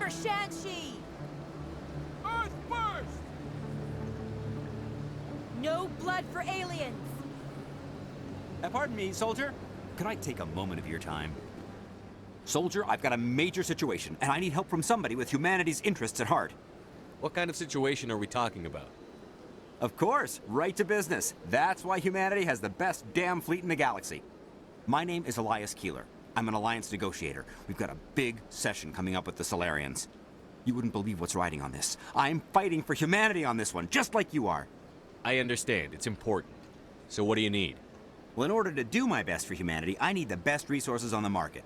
for Shanxi! Earth first! No blood for aliens! Pardon me, soldier. Could I take a moment of your time? Soldier, I've got a major situation, and I need help from somebody with humanity's interests at heart. What kind of situation are we talking about? Of course, right to business. That's why humanity has the best damn fleet in the galaxy. My name is Elias Keeler. I'm an Alliance Negotiator. We've got a big session coming up with the Solarians. You wouldn't believe what's riding on this. I'm fighting for humanity on this one, just like you are. I understand, it's important. So what do you need? Well, in order to do my best for humanity, I need the best resources on the market.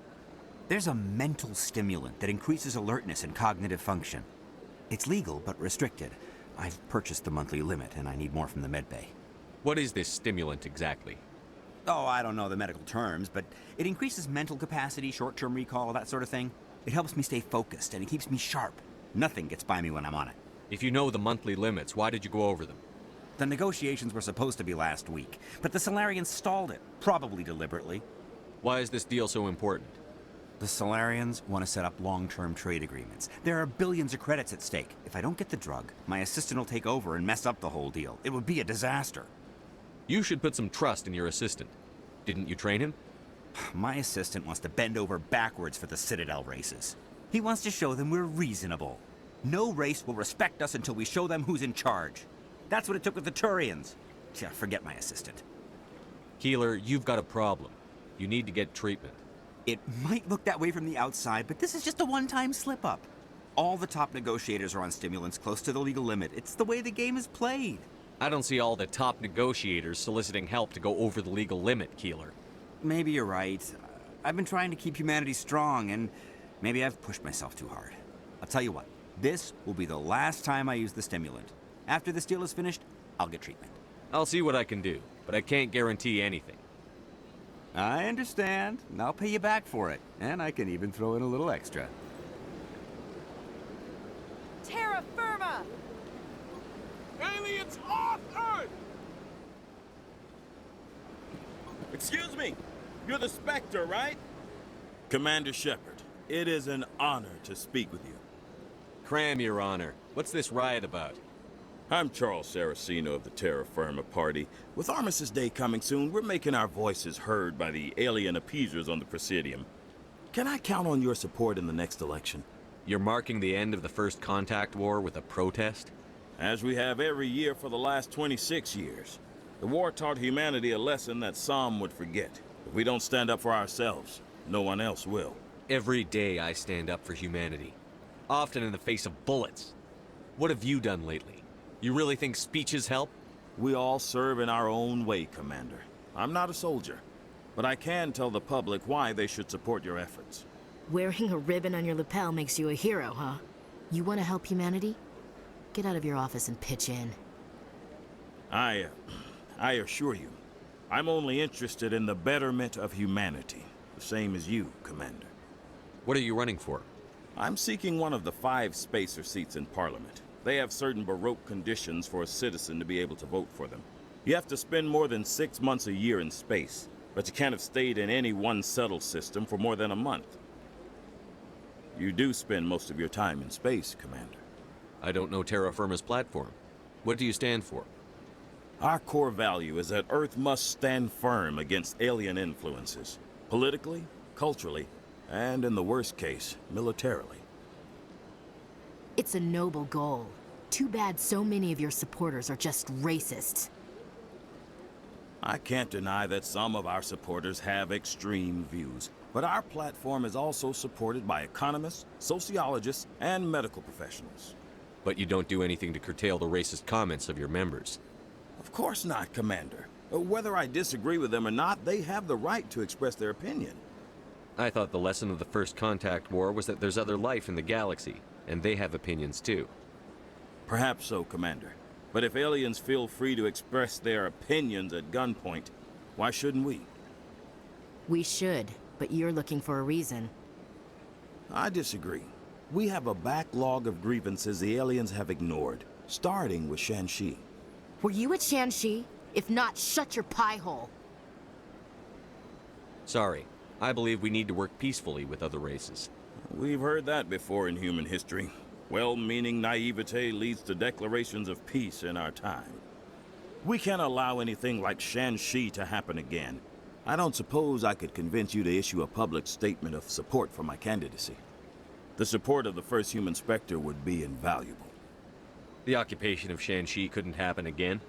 There's a mental stimulant that increases alertness and cognitive function. It's legal, but restricted. I've purchased the monthly limit, and I need more from the medbay. What is this stimulant exactly? Oh, I don't know the medical terms, but it increases mental capacity, short-term recall, that sort of thing. It helps me stay focused, and it keeps me sharp. Nothing gets by me when I'm on it. If you know the monthly limits, why did you go over them? The negotiations were supposed to be last week, but the Solarians stalled it, probably deliberately. Why is this deal so important? The Solarians want to set up long-term trade agreements. There are billions of credits at stake. If I don't get the drug, my assistant will take over and mess up the whole deal. It would be a disaster. You should put some trust in your assistant. Didn't you train him? My assistant wants to bend over backwards for the Citadel races. He wants to show them we're reasonable. No race will respect us until we show them who's in charge. That's what it took with the Turians. Yeah, forget my assistant. Keeler, you've got a problem. You need to get treatment. It might look that way from the outside, but this is just a one-time slip-up. All the top negotiators are on stimulants close to the legal limit. It's the way the game is played. I don't see all the top negotiators soliciting help to go over the legal limit, Keeler. Maybe you're right. I've been trying to keep humanity strong, and maybe I've pushed myself too hard. I'll tell you what, this will be the last time I use the stimulant. After this deal is finished, I'll get treatment. I'll see what I can do, but I can't guarantee anything. I understand. I'll pay you back for it, and I can even throw in a little extra. Terra firma! Aliens off Earth! Excuse me, you're the Spectre, right? Commander Shepard, it is an honor to speak with you. Cram, Your Honor. What's this riot about? I'm Charles Saraceno of the Terra Firma Party. With Armistice Day coming soon, we're making our voices heard by the alien appeasers on the Presidium. Can I count on your support in the next election? You're marking the end of the First Contact War with a protest? As we have every year for the last 26 years. The war taught humanity a lesson that some would forget. If we don't stand up for ourselves, no one else will. Every day I stand up for humanity. Often in the face of bullets. What have you done lately? You really think speeches help? We all serve in our own way, Commander. I'm not a soldier, but I can tell the public why they should support your efforts. Wearing a ribbon on your lapel makes you a hero, huh? You want to help humanity? Get out of your office and pitch in. I assure you, I'm only interested in the betterment of humanity, the same as you, Commander. What are you running for? I'm seeking one of the 5 spacer seats in Parliament. They have certain baroque conditions for a citizen to be able to vote for them. You have to spend more than 6 months a year in space, but you can't have stayed in any one settled system for more than a month. You do spend most of your time in space, Commander. I don't know Terra Firma's platform. What do you stand for? Our core value is that Earth must stand firm against alien influences, politically, culturally, and in the worst case, militarily. It's a noble goal. Too bad so many of your supporters are just racists. I can't deny that some of our supporters have extreme views, but our platform is also supported by economists, sociologists, and medical professionals. But you don't do anything to curtail the racist comments of your members. Of course not, Commander. Whether I disagree with them or not, they have the right to express their opinion. I thought the lesson of the First Contact War was that there's other life in the galaxy, and they have opinions too. Perhaps so, Commander. But if aliens feel free to express their opinions at gunpoint, why shouldn't we? We should, but you're looking for a reason. I disagree. We have a backlog of grievances the aliens have ignored, starting with Shanxi. Were you at Shanxi? If not, shut your pie hole. Sorry. I believe we need to work peacefully with other races. We've heard that before in human history. Well-meaning naivete leads to declarations of peace in our time. We can't allow anything like Shanxi to happen again. I don't suppose I could convince you to issue a public statement of support for my candidacy. The support of the first human Spectre would be invaluable. The occupation of Shanxi couldn't happen again.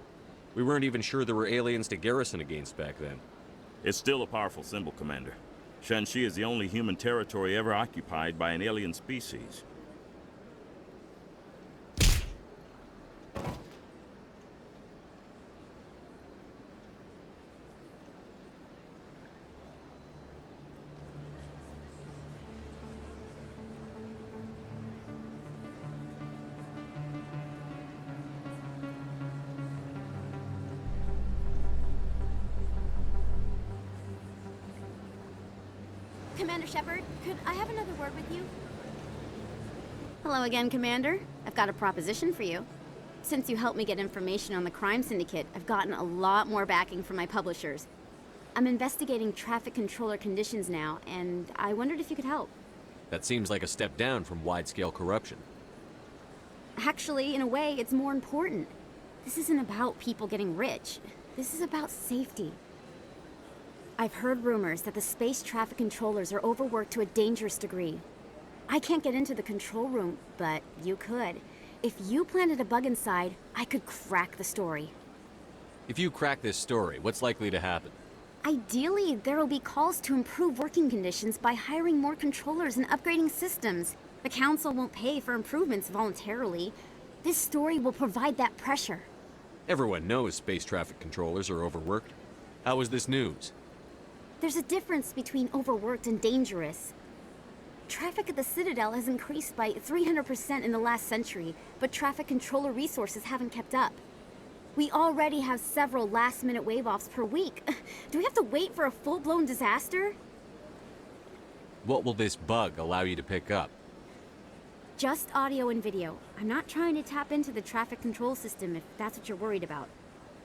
We weren't even sure there were aliens to garrison against back then. It's still a powerful symbol, Commander. Shanxi is the only human territory ever occupied by an alien species. Commander Shepard, could I have another word with you? Hello again, Commander. I've got a proposition for you. Since you helped me get information on the crime syndicate, I've gotten a lot more backing from my publishers. I'm investigating traffic controller conditions now, and I wondered if you could help. That seems like a step down from wide-scale corruption. Actually, in a way, it's more important. This isn't about people getting rich. This is about safety. I've heard rumors that the space traffic controllers are overworked to a dangerous degree. I can't get into the control room, but you could. If you planted a bug inside, I could crack the story. If you crack this story, what's likely to happen? Ideally, there will be calls to improve working conditions by hiring more controllers and upgrading systems. The Council won't pay for improvements voluntarily. This story will provide that pressure. Everyone knows space traffic controllers are overworked. How is this news? There's a difference between overworked and dangerous. Traffic at the Citadel has increased by 300% in the last century, but traffic controller resources haven't kept up. We already have several last-minute wave-offs per week. Do we have to wait for a full-blown disaster? What will this bug allow you to pick up? Just audio and video. I'm not trying to tap into the traffic control system if that's what you're worried about.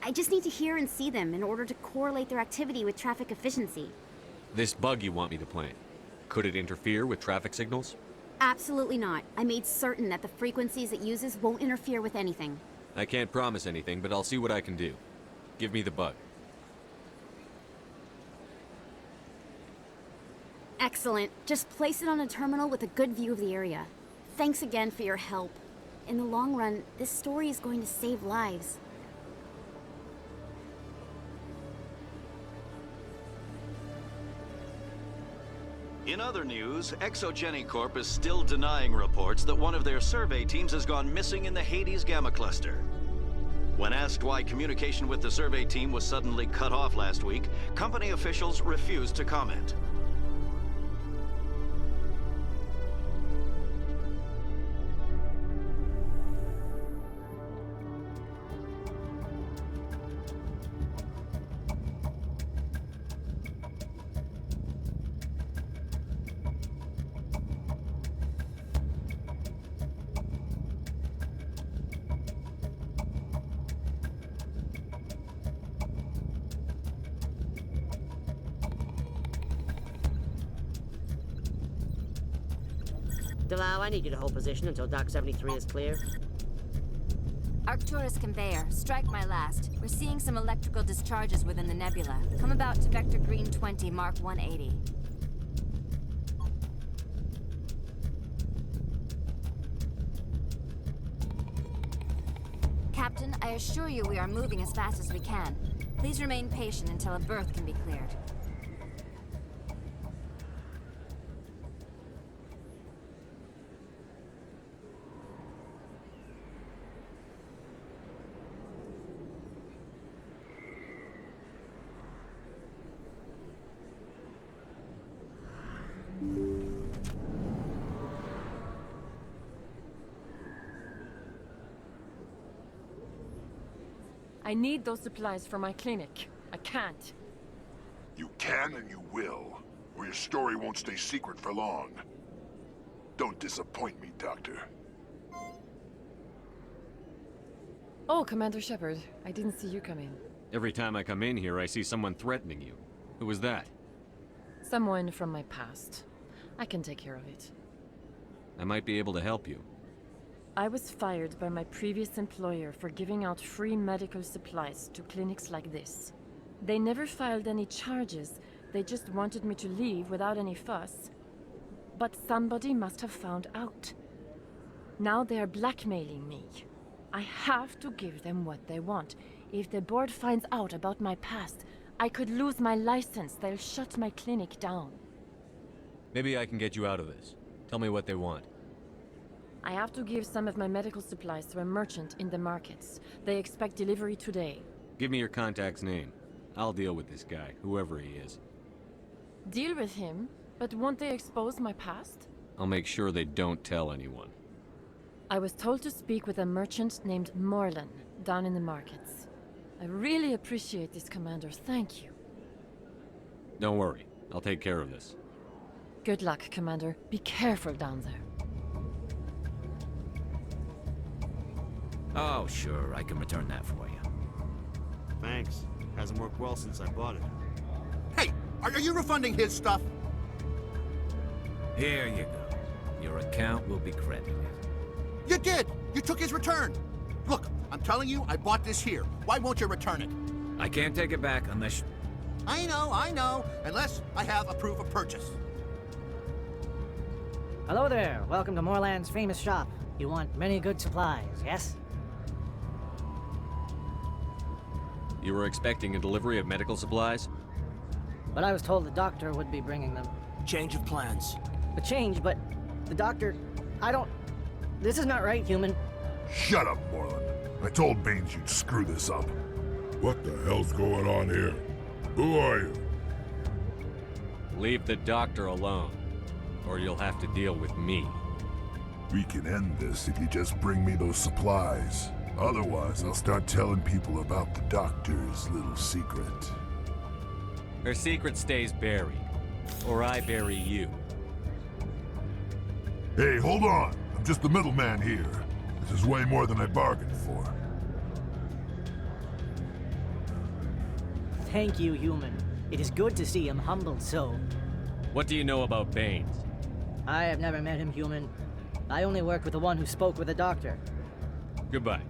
I just need to hear and see them in order to correlate their activity with traffic efficiency. This bug you want me to plant, could it interfere with traffic signals? Absolutely not. I made certain that the frequencies it uses won't interfere with anything. I can't promise anything, but I'll see what I can do. Give me the bug. Excellent. Just place it on a terminal with a good view of the area. Thanks again for your help. In the long run, this story is going to save lives. In other news, Exogeny Corp is still denying reports that one of their survey teams has gone missing in the Hades Gamma Cluster. When asked why communication with the survey team was suddenly cut off last week, company officials refused to comment. Delau, I need you to hold position until Dock 73 is clear. Arcturus conveyor, strike my last. We're seeing some electrical discharges within the nebula. Come about to Vector Green 20, Mark 180. Captain, I assure you we are moving as fast as we can. Please remain patient until a berth can be cleared. I need those supplies for my clinic. I can't. You can and you will, or your story won't stay secret for long. Don't disappoint me, Doctor. Oh, Commander Shepard. I didn't see you come in. Every time I come in here, I see someone threatening you. Who was that? Someone from my past. I can take care of it. I might be able to help you. I was fired by my previous employer for giving out free medical supplies to clinics like this. They never filed any charges, they just wanted me to leave without any fuss. But somebody must have found out. Now they are blackmailing me. I have to give them what they want. If the board finds out about my past, I could lose my license. They'll shut my clinic down. Maybe I can get you out of this. Tell me what they want. I have to give some of my medical supplies to a merchant in the markets. They expect delivery today. Give me your contact's name. I'll deal with this guy, whoever he is. Deal with him? But won't they expose my past? I'll make sure they don't tell anyone. I was told to speak with a merchant named Morlan, down in the markets. I really appreciate this, Commander. Thank you. Don't worry. I'll take care of this. Good luck, Commander. Be careful down there. Oh, sure. I can return that for you. Thanks. Hasn't worked well since I bought it. Hey, are you refunding his stuff? Here you go. Your account will be credited. You did! You took his return! Look, I'm telling you, I bought this here. Why won't you return it? I can't take it back unless... I know. Unless I have a proof of purchase. Hello there. Welcome to Morland's famous shop. You want many good supplies, yes? You were expecting a delivery of medical supplies? But I was told the doctor would be bringing them. Change of plans. A change, but the doctor... I don't... This is not right, human. Shut up, Morland. I told Baines you'd screw this up. What the hell's going on here? Who are you? Leave the doctor alone, or you'll have to deal with me. We can end this if you just bring me those supplies. Otherwise, I'll start telling people about the doctor's little secret. Her secret stays buried, or I bury you. Hey, hold on. I'm just the middleman here. This is way more than I bargained for. Thank you, human. It is good to see him humbled so. What do you know about Baines? I have never met him, human. I only worked with the one who spoke with the doctor. Goodbye.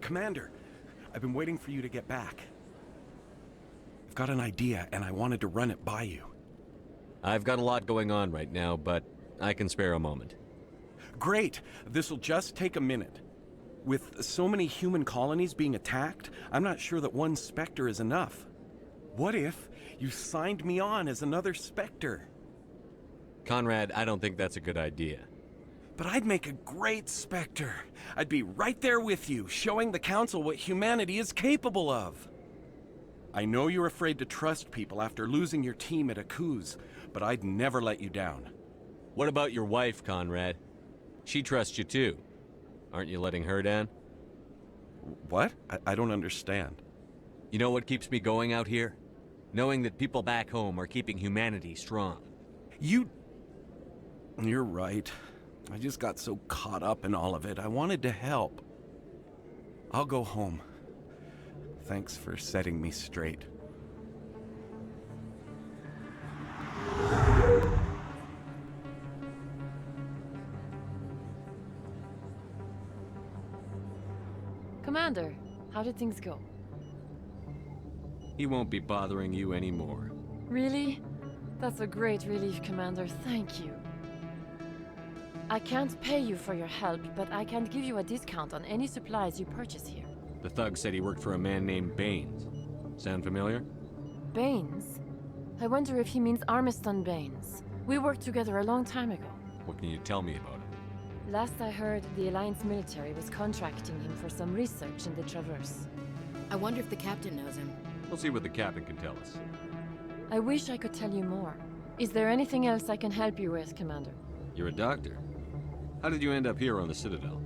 Commander, I've been waiting for you to get back. I've got an idea, and I wanted to run it by you. I've got a lot going on right now, but I can spare a moment. Great! This'll just take a minute. With so many human colonies being attacked, I'm not sure that one Spectre is enough. What if you signed me on as another Spectre? Conrad, I don't think that's a good idea. But I'd make a great Spectre. I'd be right there with you, showing the Council what humanity is capable of. I know you're afraid to trust people after losing your team at Akuze, but I'd never let you down. What about your wife, Conrad? She trusts you too. Aren't you letting her down? What? I don't understand. You know what keeps me going out here? Knowing that people back home are keeping humanity strong. You're right. I just got so caught up in all of it. I wanted to help. I'll go home. Thanks for setting me straight. Commander, how did things go? He won't be bothering you anymore. Really? That's a great relief, Commander. Thank you. I can't pay you for your help, but I can give you a discount on any supplies you purchase here. The thug said he worked for a man named Baines. Sound familiar? Baines? I wonder if he means Armiston Baines. We worked together a long time ago. What can you tell me about it? Last I heard, the Alliance military was contracting him for some research in the Traverse. I wonder if the captain knows him. We'll see what the captain can tell us. I wish I could tell you more. Is there anything else I can help you with, Commander? You're a doctor. How did you end up here on the Citadel?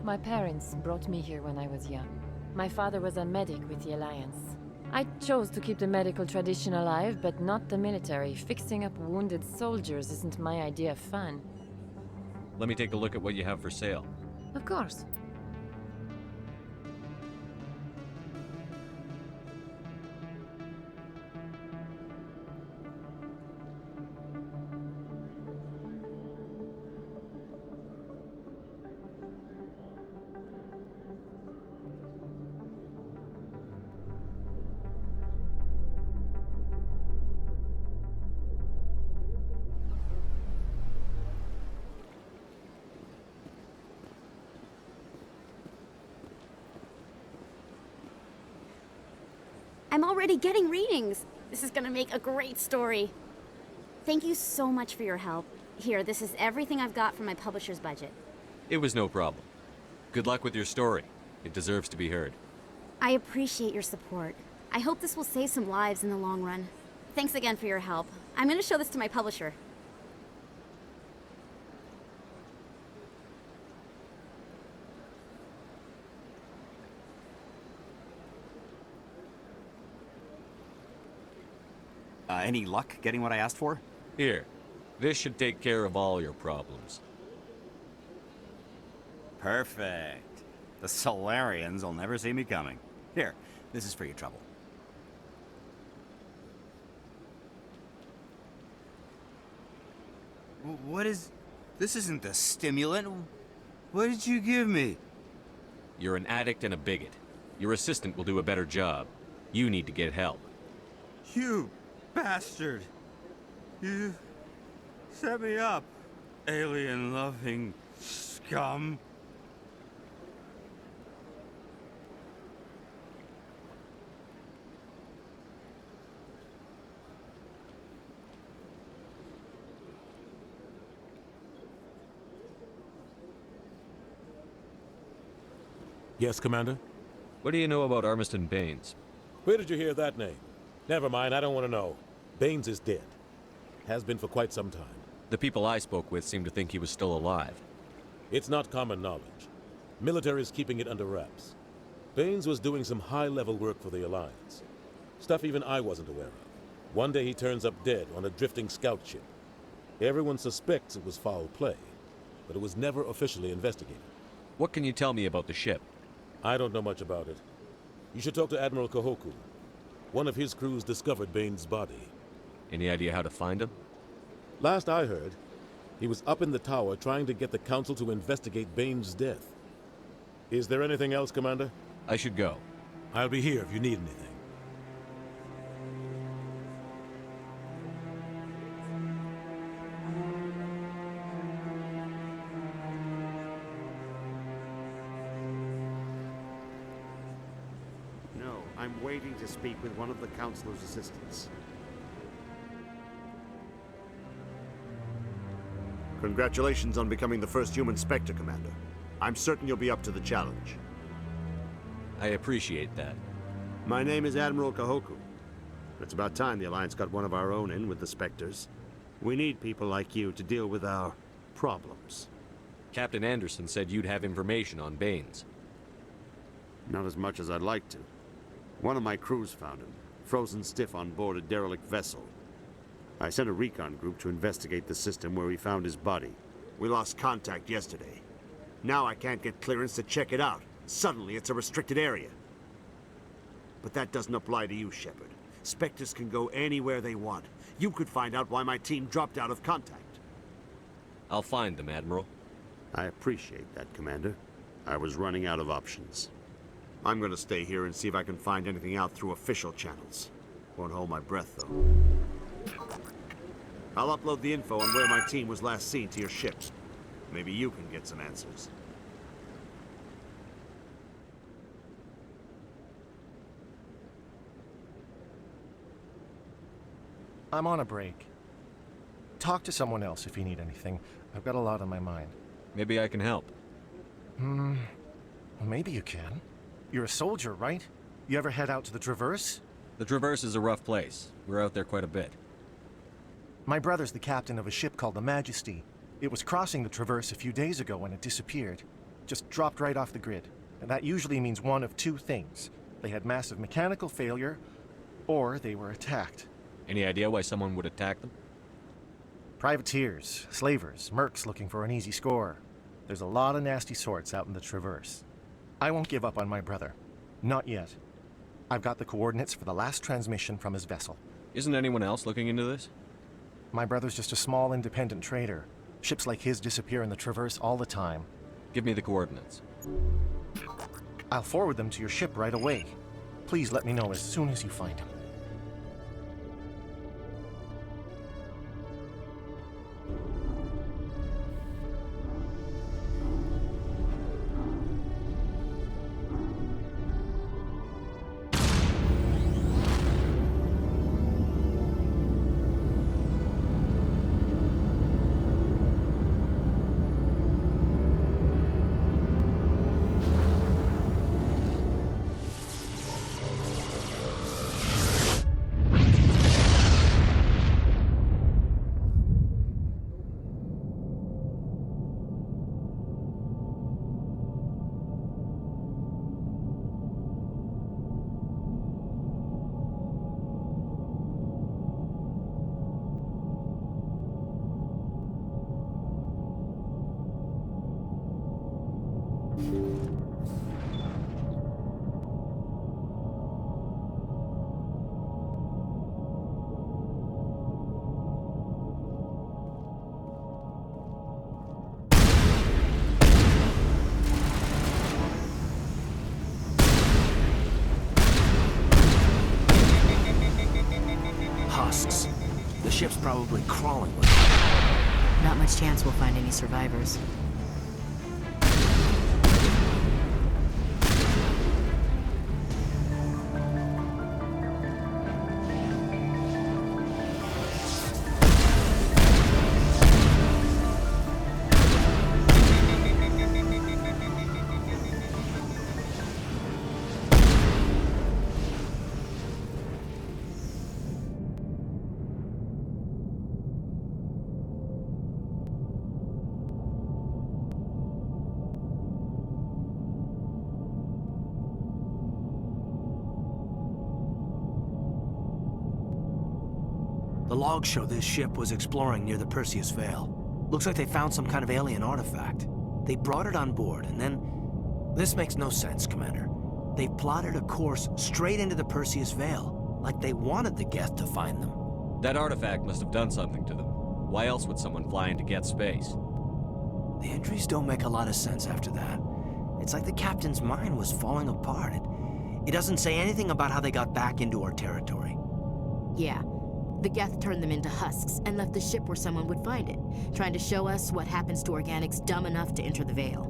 My parents brought me here when I was young. My father was a medic with the Alliance. I chose to keep the medical tradition alive, but not the military. Fixing up wounded soldiers isn't my idea of fun. Let me take a look at what you have for sale. Of course. I'm already getting readings. This is gonna make a great story. Thank you so much for your help. Here, this is everything I've got from my publisher's budget. It was no problem. Good luck with your story. It deserves to be heard. I appreciate your support. I hope this will save some lives in the long run. Thanks again for your help. I'm gonna show this to my publisher. Any luck getting what I asked for? Here. This should take care of all your problems. Perfect. The Solarians will never see me coming. Here, this is for your trouble. What is... This isn't the stimulant. What did you give me? You're an addict and a bigot. Your assistant will do a better job. You need to get help. You bastard. You set me up, alien-loving scum. Yes, Commander? What do you know about Armiston Baines? Where did you hear that name? Never mind, I don't want to know. Baines is dead. Has been for quite some time. The people I spoke with seemed to think he was still alive. It's not common knowledge. Military is keeping it under wraps. Baines was doing some high-level work for the Alliance. Stuff even I wasn't aware of. One day he turns up dead on a drifting scout ship. Everyone suspects it was foul play, but it was never officially investigated. What can you tell me about the ship? I don't know much about it. You should talk to Admiral Kahoku. One of his crews discovered Baines' body. Any idea how to find him? Last I heard, he was up in the tower trying to get the Council to investigate Baines' death. Is there anything else, Commander? I should go. I'll be here if you need anything. No, I'm waiting to speak with one of the Councilor's assistants. Congratulations on becoming the first human Spectre, Commander. I'm certain you'll be up to the challenge. I appreciate that. My name is Admiral Kahoku. It's about time the Alliance got one of our own in with the Spectres. We need people like you to deal with our problems. Captain Anderson said you'd have information on Baines. Not as much as I'd like to. One of my crews found him, frozen stiff on board a derelict vessel. I sent a recon group to investigate the system where we found his body. We lost contact yesterday. Now I can't get clearance to check it out. Suddenly it's a restricted area. But that doesn't apply to you, Shepard. Spectres can go anywhere they want. You could find out why my team dropped out of contact. I'll find them, Admiral. I appreciate that, Commander. I was running out of options. I'm gonna stay here and see if I can find anything out through official channels. Won't hold my breath, though. I'll upload the info on where my team was last seen to your ship. Maybe you can get some answers. I'm on a break. Talk to someone else if you need anything. I've got a lot on my mind. Maybe I can help. Well, maybe you can. You're a soldier, right? You ever head out to the Traverse? The Traverse is a rough place. We're out there quite a bit. My brother's the captain of a ship called the Majesty. It was crossing the Traverse a few days ago when it disappeared. Just dropped right off the grid. And that usually means one of two things. They had massive mechanical failure, or they were attacked. Any idea why someone would attack them? Privateers, slavers, mercs looking for an easy score. There's a lot of nasty sorts out in the Traverse. I won't give up on my brother. Not yet. I've got the coordinates for the last transmission from his vessel. Isn't anyone else looking into this? My brother's just a small independent trader. Ships like his disappear in the Traverse all the time. Give me the coordinates. I'll forward them to your ship right away. Please let me know as soon as you find him. Husks. The ship's probably crawling with them. Not much chance we'll find any survivors. The logs show this ship was exploring near the Perseus Veil. Looks like they found some kind of alien artifact. They brought it on board, and then... This makes no sense, Commander. They plotted a course straight into the Perseus Veil, like they wanted the Geth to find them. That artifact must have done something to them. Why else would someone fly into Geth space? The entries don't make a lot of sense after that. It's like the captain's mind was falling apart. It doesn't say anything about how they got back into our territory. Yeah. The Geth turned them into husks and left the ship where someone would find it, trying to show us what happens to organics dumb enough to enter the Veil.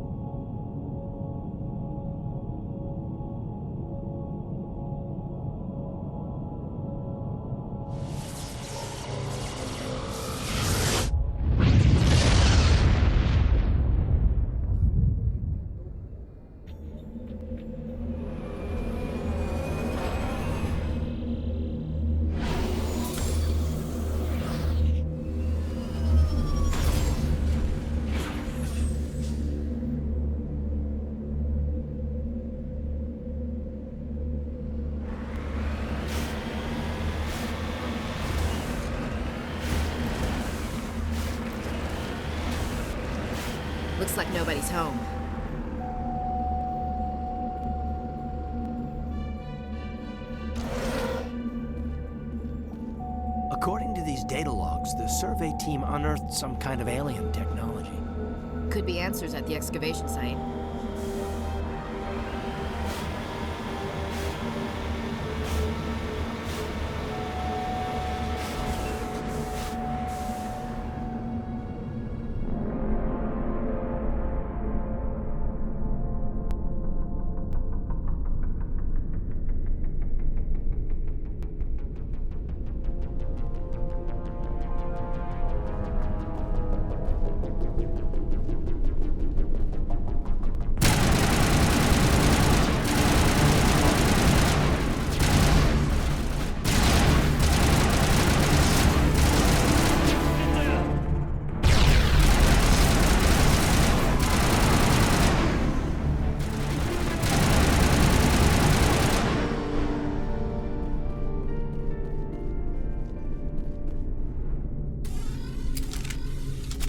Looks like nobody's home. According to these data logs, the survey team unearthed some kind of alien technology. Could be answers at the excavation site.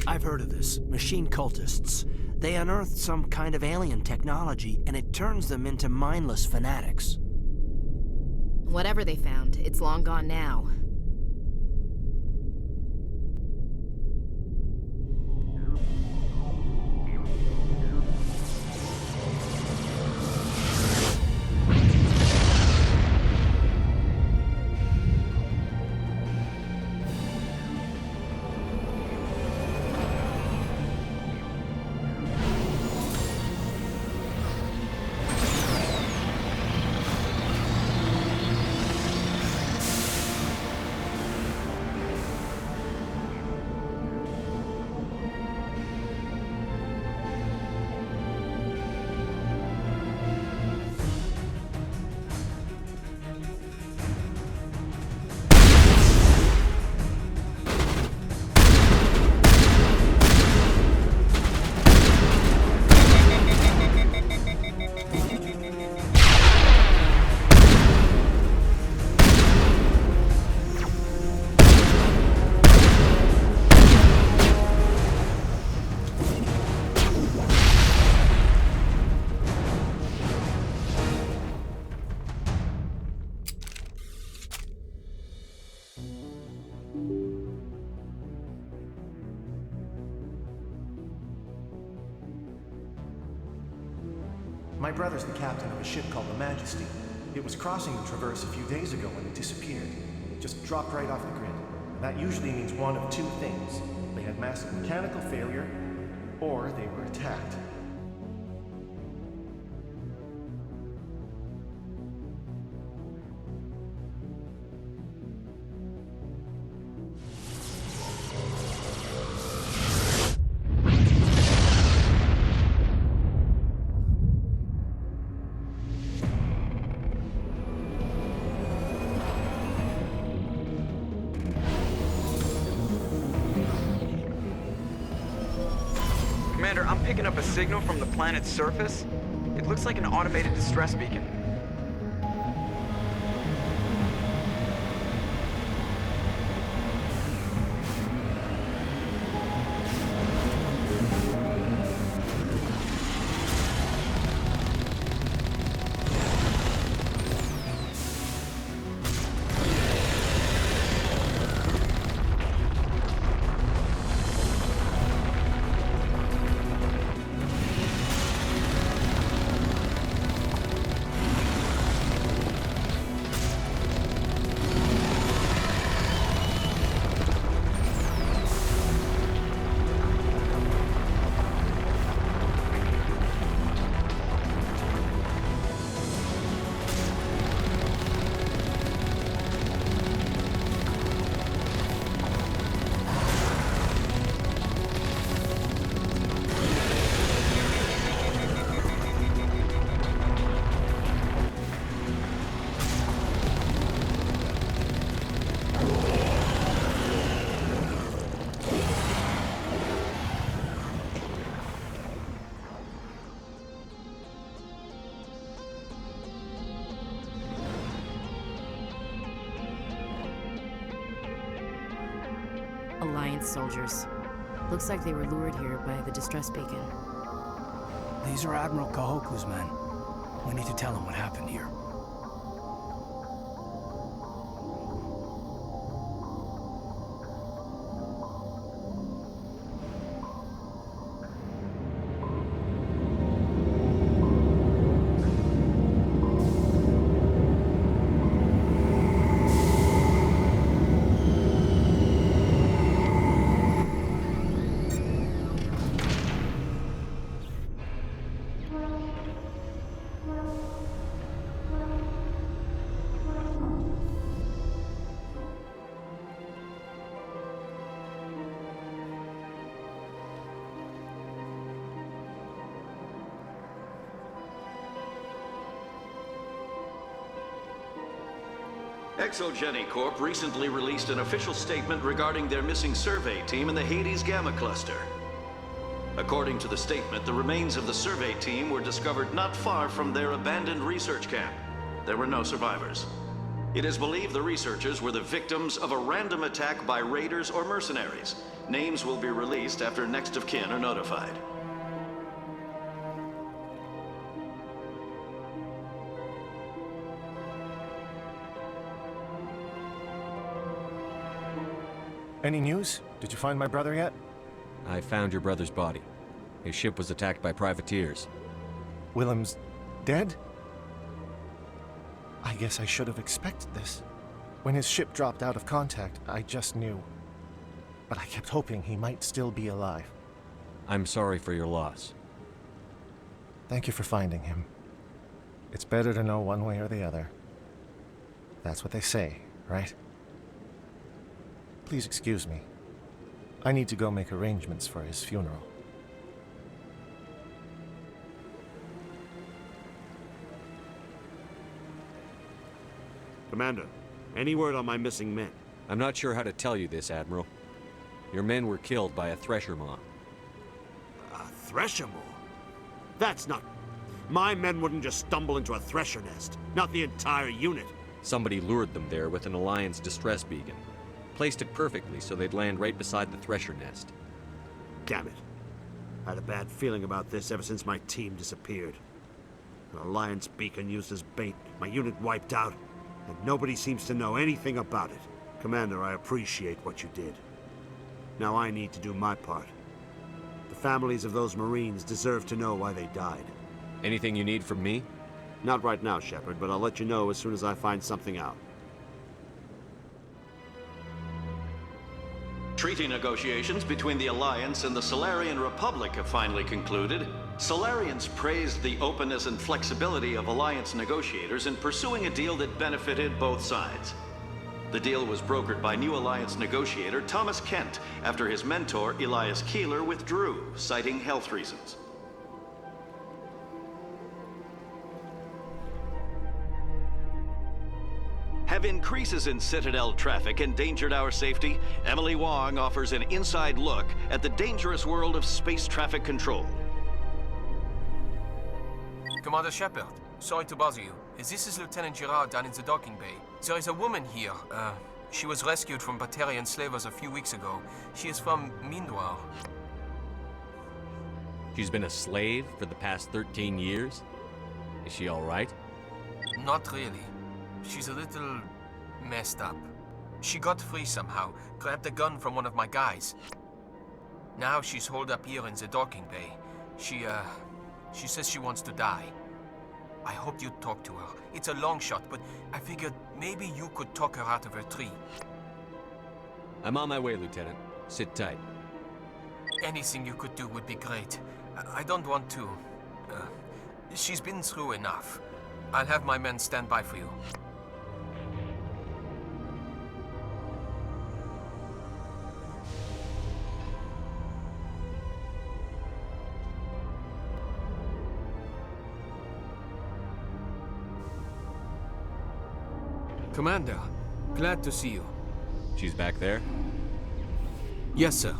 I've heard of this. Machine cultists. They unearthed some kind of alien technology, and it turns them into mindless fanatics. Whatever they found, it's long gone now. My brother's the captain of a ship called the Majesty. It was crossing the Traverse a few days ago when it disappeared. Just dropped right off the grid. That usually means one of two things. They had massive mechanical failure, or they were attacked. Commander, I'm picking up a signal from the planet's surface. It looks like an automated distress beacon. Alliance soldiers. Looks like they were lured here by the distress beacon. These are Admiral Kahoku's men. We need to tell him what happened here. Exogeny Corp recently released an official statement regarding their missing survey team in the Hades Gamma Cluster. According to the statement, the remains of the survey team were discovered not far from their abandoned research camp. There were no survivors. It is believed the researchers were the victims of a random attack by raiders or mercenaries. Names will be released after next of kin are notified. Any news? Did you find my brother yet? I found your brother's body. His ship was attacked by privateers. Willem's dead? I guess I should have expected this. When his ship dropped out of contact, I just knew. But I kept hoping he might still be alive. I'm sorry for your loss. Thank you for finding him. It's better to know one way or the other. That's what they say, right? Please excuse me. I need to go make arrangements for his funeral. Commander, any word on my missing men? I'm not sure how to tell you this, Admiral. Your men were killed by a thresher maw. A thresher maw? That's not... My men wouldn't just stumble into a thresher nest. Not the entire unit. Somebody lured them there with an Alliance distress beacon. Placed it perfectly so they'd land right beside the thresher nest. Damn it. I had a bad feeling about this ever since my team disappeared. An Alliance beacon used as bait, my unit wiped out, and nobody seems to know anything about it. Commander, I appreciate what you did. Now I need to do my part. The families of those Marines deserve to know why they died. Anything you need from me? Not right now, Shepard, but I'll let you know as soon as I find something out. Treaty negotiations between the Alliance and the Solarian Republic have finally concluded. Solarians praised the openness and flexibility of Alliance negotiators in pursuing a deal that benefited both sides. The deal was brokered by new Alliance negotiator Thomas Kent after his mentor Elias Keeler withdrew, citing health reasons. Have increases in Citadel traffic endangered our safety? Emily Wong offers an inside look at the dangerous world of space traffic control. Commander Shepard, sorry to bother you. This is Lieutenant Gerard down in the docking bay. There is a woman here. She was rescued from Batarian slavers a few weeks ago. She is from Mindwar. She's been a slave for the past 13 years? Is she all right? Not really. She's a little messed up. She got free somehow, grabbed a gun from one of my guys. Now she's holed up here in the docking bay. She says she wants to die. I hoped you'd talk to her. It's a long shot, but I figured maybe you could talk her out of her tree. I'm on my way, Lieutenant. Sit tight. Anything you could do would be great. I don't want to... she's been through enough. I'll have my men stand by for you. Commander, glad to see you. She's back there? Yes, sir.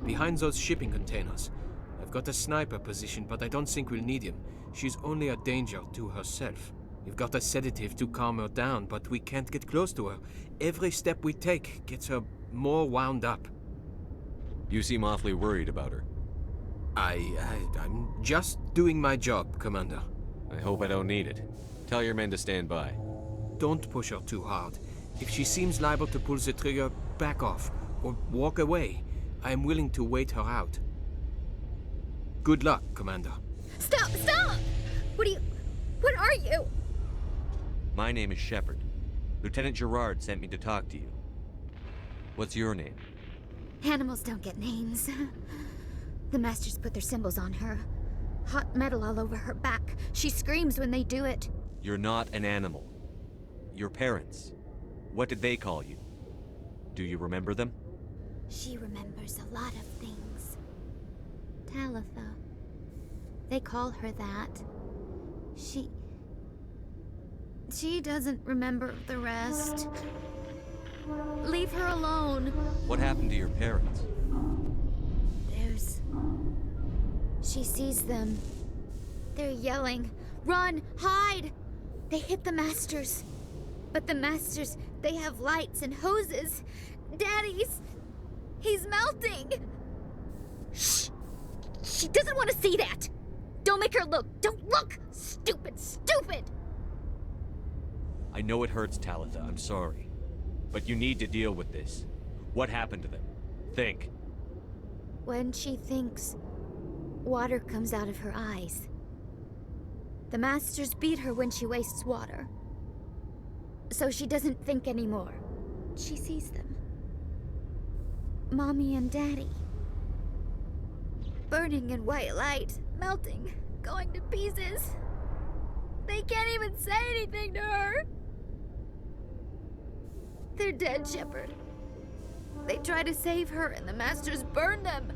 Behind those shipping containers. I've got a sniper position, but I don't think we'll need him. She's only a danger to herself. We've got a sedative to calm her down, but we can't get close to her. Every step we take gets her more wound up. You seem awfully worried about her. I'm just doing my job, Commander. I hope I don't need it. Tell your men to stand by. Don't push her too hard. If she seems liable to pull the trigger, back off, or walk away. I am willing to wait her out. Good luck, Commander. Stop! Stop! What are you? My name is Shepard. Lieutenant Gerard sent me to talk to you. What's your name? Animals don't get names. The Masters put their symbols on her. Hot metal all over her back. She screams when they do it. You're not an animal. Your parents. What did they call you? Do you remember them? She remembers a lot of things. Talitha. They call her that. She doesn't remember the rest. Leave her alone. What happened to your parents? She sees them. They're yelling, "Run! Hide!" They hit the Masters. But the Masters, they have lights and hoses. He's melting! Shh! She doesn't want to see that! Don't make her look! Don't look! Stupid! Stupid! I know it hurts, Talitha. I'm sorry. But you need to deal with this. What happened to them? Think. When she thinks, water comes out of her eyes. The Masters beat her when she wastes water. So she doesn't think anymore. She sees them. Mommy and Daddy. Burning in white light, melting, going to pieces. They can't even say anything to her. They're dead, Shepard. They try to save her and the Masters burn them.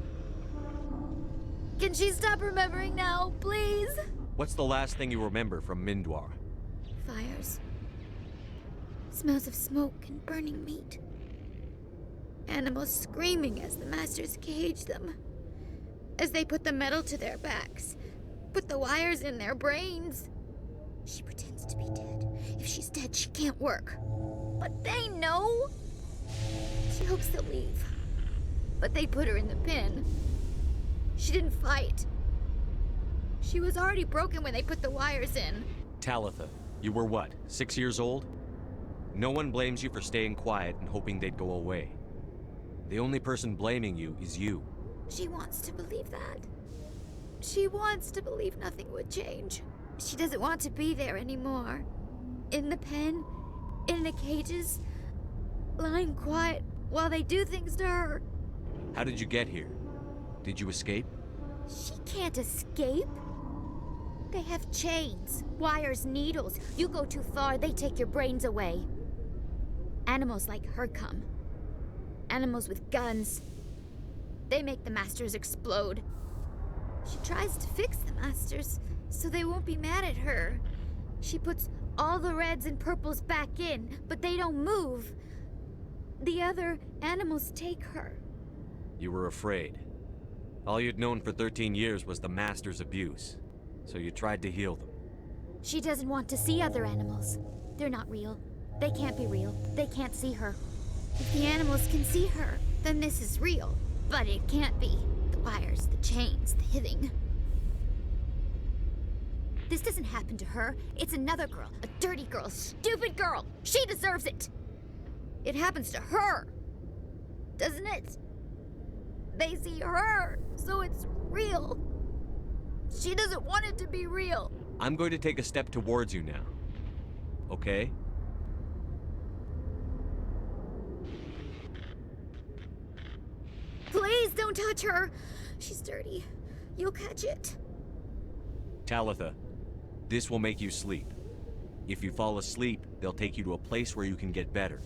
Can she stop remembering now, please? What's the last thing you remember from Mindwar? Fires. Smells of smoke and burning meat. Animals screaming as the Masters cage them. As they put the metal to their backs. Put the wires in their brains. She pretends to be dead. If she's dead, she can't work. But they know. She hopes they'll leave. But they put her in the pen. She didn't fight. She was already broken when they put the wires in. Talitha, you were what, 6 years old? No one blames you for staying quiet and hoping they'd go away. The only person blaming you is you. She wants to believe that. She wants to believe nothing would change. She doesn't want to be there anymore. In the pen, in the cages, lying quiet while they do things to her. How did you get here? Did you escape? She can't escape. They have chains, wires, needles. You go too far, they take your brains away. Animals like her come. Animals with guns. They make the Masters explode. She tries to fix the Masters so they won't be mad at her. She puts all the reds and purples back in, but they don't move. The other animals take her. You were afraid. All you'd known for 13 years was the Master's abuse, so you tried to heal them. She doesn't want to see other animals. They're not real. They can't be real. They can't see her. If the animals can see her, then this is real. But it can't be. The wires, the chains, the hitting. This doesn't happen to her. It's another girl. A dirty girl. Stupid girl. She deserves it. It happens to her. Doesn't it? They see her, so it's real. She doesn't want it to be real. I'm going to take a step towards you now. Okay? Please don't touch her. She's dirty. You'll catch it. Talitha, this will make you sleep. If you fall asleep, they'll take you to a place where you can get better.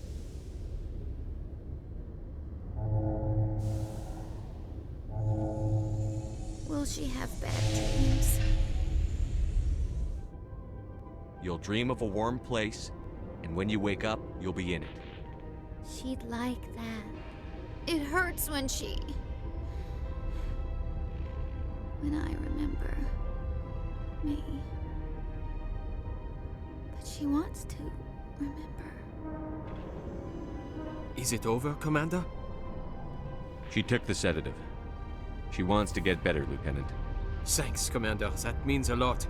Will she have bad dreams? You'll dream of a warm place, and when you wake up, you'll be in it. She'd like that. It hurts when I remember me. But she wants to remember. Is it over, Commander? She took the sedative. She wants to get better, Lieutenant. Thanks, Commander. That means a lot.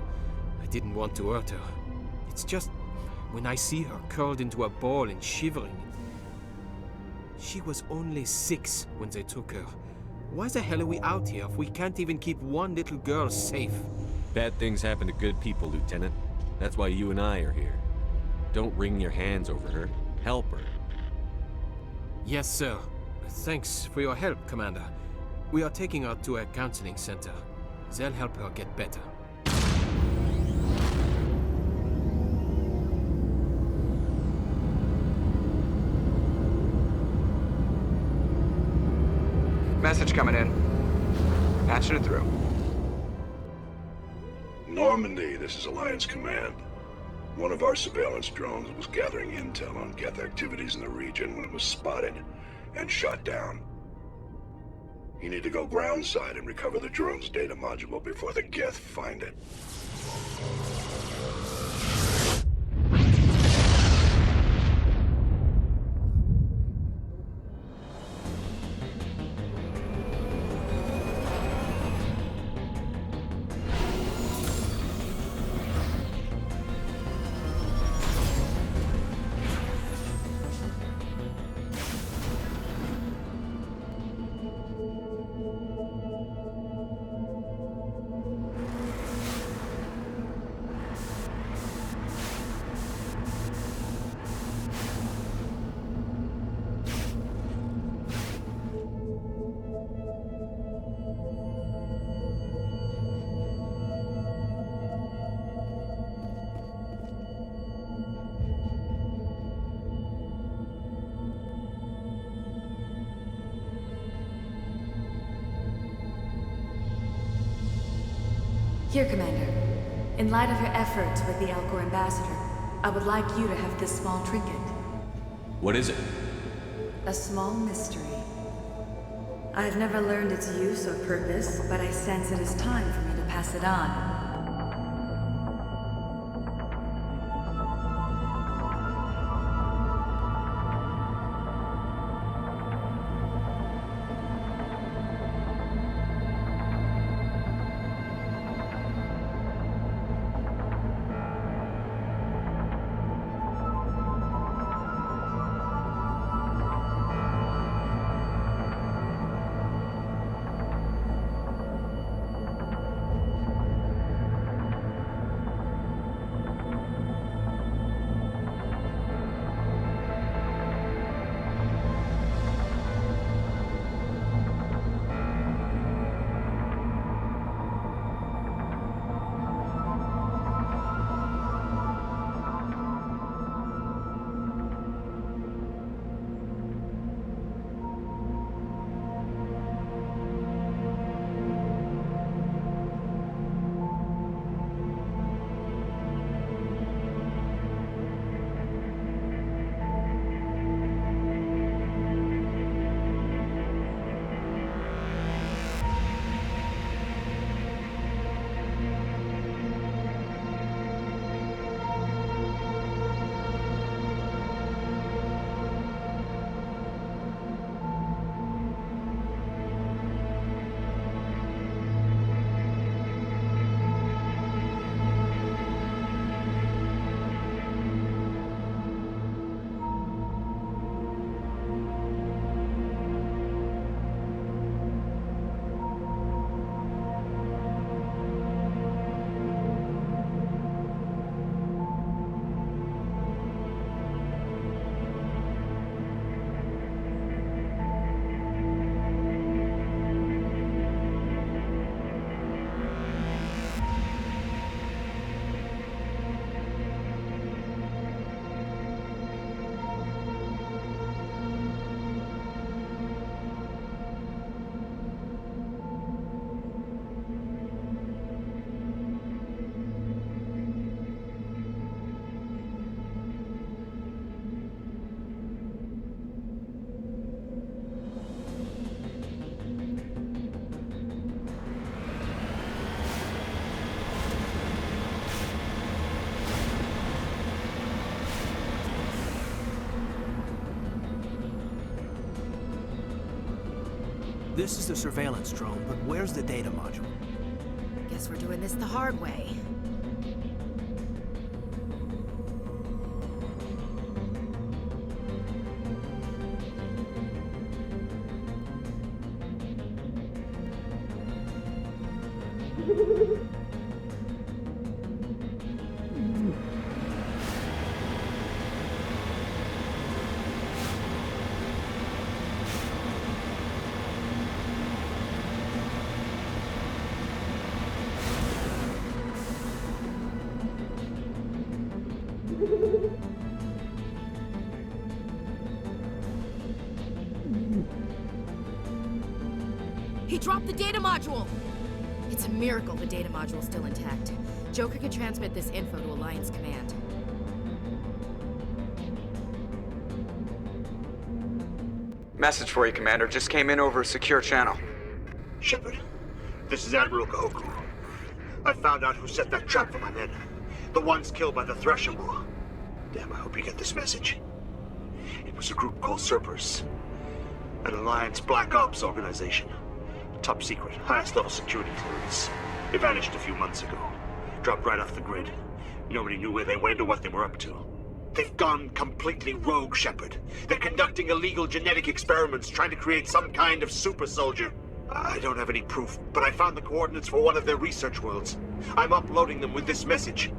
I didn't want to hurt her. It's just when I see her curled into a ball and shivering. She was only 6 when they took her. Why the hell are we out here if we can't even keep one little girl safe? Bad things happen to good people, Lieutenant. That's why you and I are here. Don't wring your hands over her. Help her. Yes, sir. Thanks for your help, Commander. We are taking her to a counseling center. They'll help her get better. Message coming in. Patching it through. Normandy, this is Alliance Command. One of our surveillance drones was gathering intel on Geth activities in the region when it was spotted and shot down. You need to go groundside and recover the drone's data module before the Geth find it. Here, Commander. In light of your efforts with the Alcor Ambassador, I would like you to have this small trinket. What is it? A small mystery. I've never learned its use or purpose, but I sense it is time for me to pass it on. This is the surveillance drone, but where's the data module? Guess we're doing this the hard way. He dropped the data module! It's a miracle the data module's still intact. Joker can transmit this info to Alliance Command. Message for you, Commander. Just came in over a secure channel. Shepard, this is Admiral Kahoku. I found out who set that trap for my men. The ones killed by the Thresher War. Damn, I hope you get this message. It was a group called Cerberus. An Alliance Black Ops organization. Top secret, highest level security clearance. They vanished a few months ago. Dropped right off the grid. Nobody knew where they went or what they were up to. They've gone completely rogue, Shepard. They're conducting illegal genetic experiments, trying to create some kind of super soldier. I don't have any proof, but I found the coordinates for one of their research worlds. I'm uploading them with this message.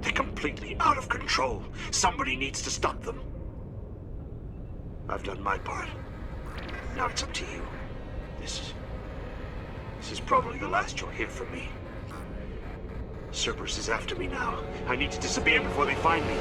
They're completely out of control. Somebody needs to stop them. I've done my part. Now it's up to you. This is probably the last you'll hear from me. Cerberus is after me now. I need to disappear before they find me.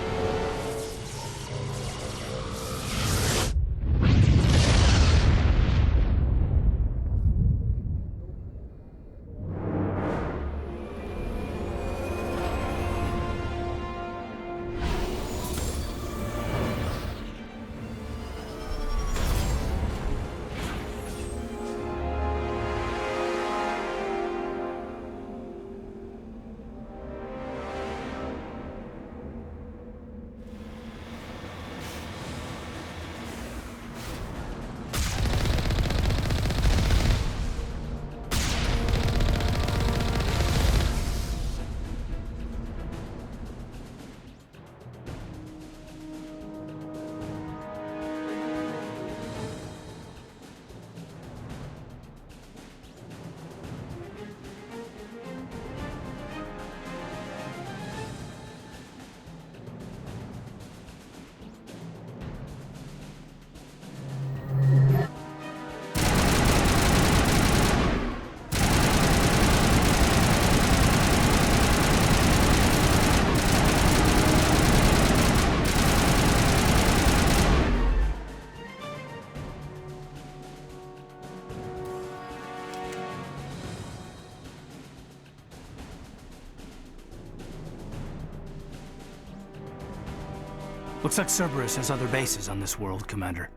Looks like Cerberus has other bases on this world, Commander.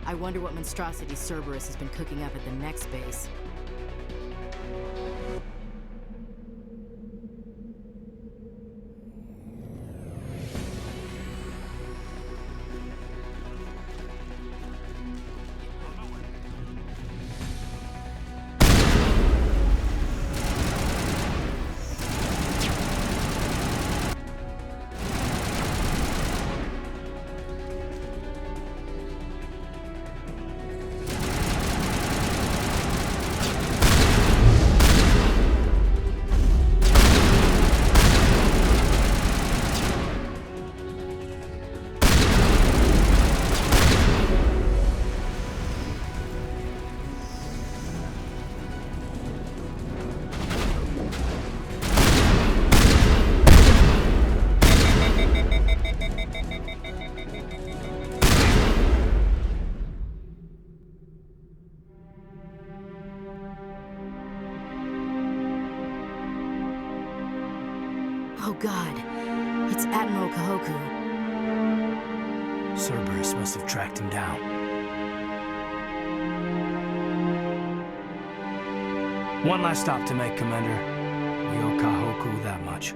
I wonder what monstrosity Cerberus has been cooking up at the next base. God. It's Admiral Kahoku. Cerberus must have tracked him down. One last stop to make, Commander. We owe Kahoku that much.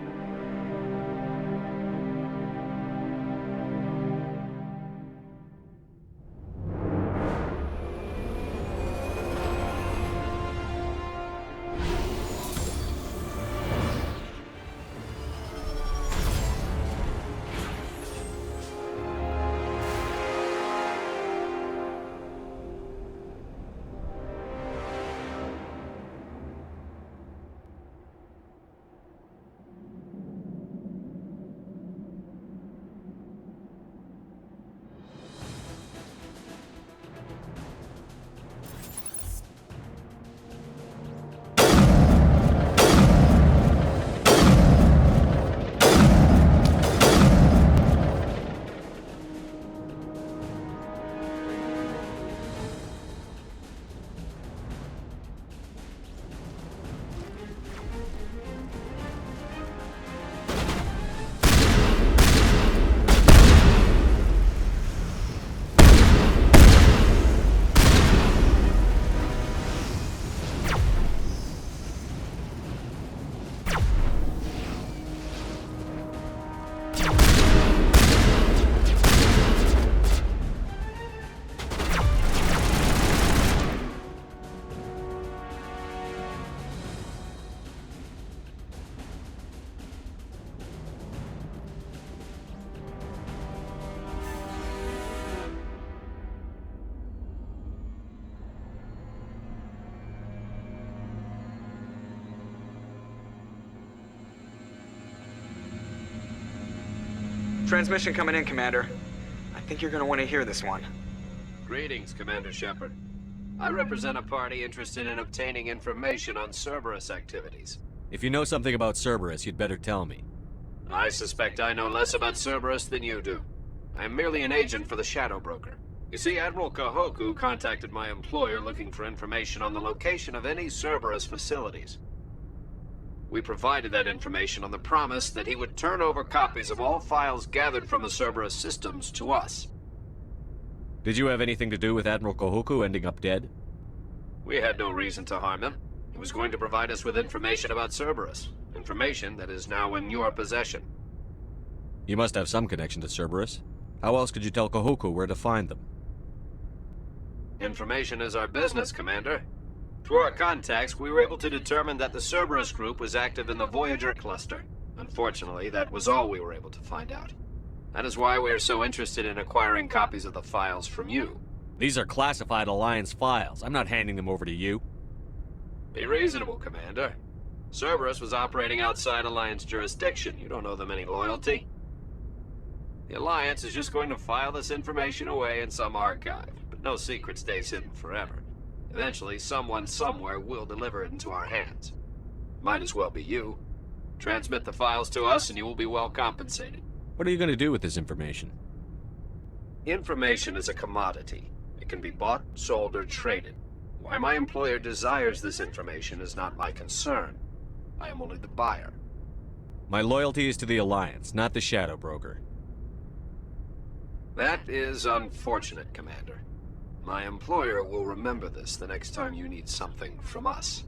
Transmission coming in, Commander. I think you're gonna want to hear this one. Greetings, Commander Shepard. I represent a party interested in obtaining information on Cerberus activities. If you know something about Cerberus, you'd better tell me. I suspect I know less about Cerberus than you do. I am merely an agent for the Shadow Broker. You see, Admiral Kahoku contacted my employer looking for information on the location of any Cerberus facilities. We provided that information on the promise that he would turn over copies of all files gathered from the Cerberus systems to us. Did you have anything to do with Admiral Kahoku ending up dead? We had no reason to harm him. He was going to provide us with information about Cerberus. Information that is now in your possession. You must have some connection to Cerberus. How else could you tell Kahoku where to find them? Information is our business, Commander. Through our contacts, we were able to determine that the Cerberus group was active in the Voyager cluster. Unfortunately, that was all we were able to find out. That is why we are so interested in acquiring copies of the files from you. These are classified Alliance files. I'm not handing them over to you. Be reasonable, Commander. Cerberus was operating outside Alliance jurisdiction. You don't owe them any loyalty. The Alliance is just going to file this information away in some archive, but no secret stays hidden forever. Eventually, someone somewhere will deliver it into our hands. Might as well be you. Transmit the files to us and you will be well compensated. What are you going to do with this information? Information is a commodity. It can be bought, sold, or traded. Why my employer desires this information is not my concern. I am only the buyer. My loyalty is to the Alliance, not the Shadow Broker. That is unfortunate, Commander. My employer will remember this the next time you need something from us.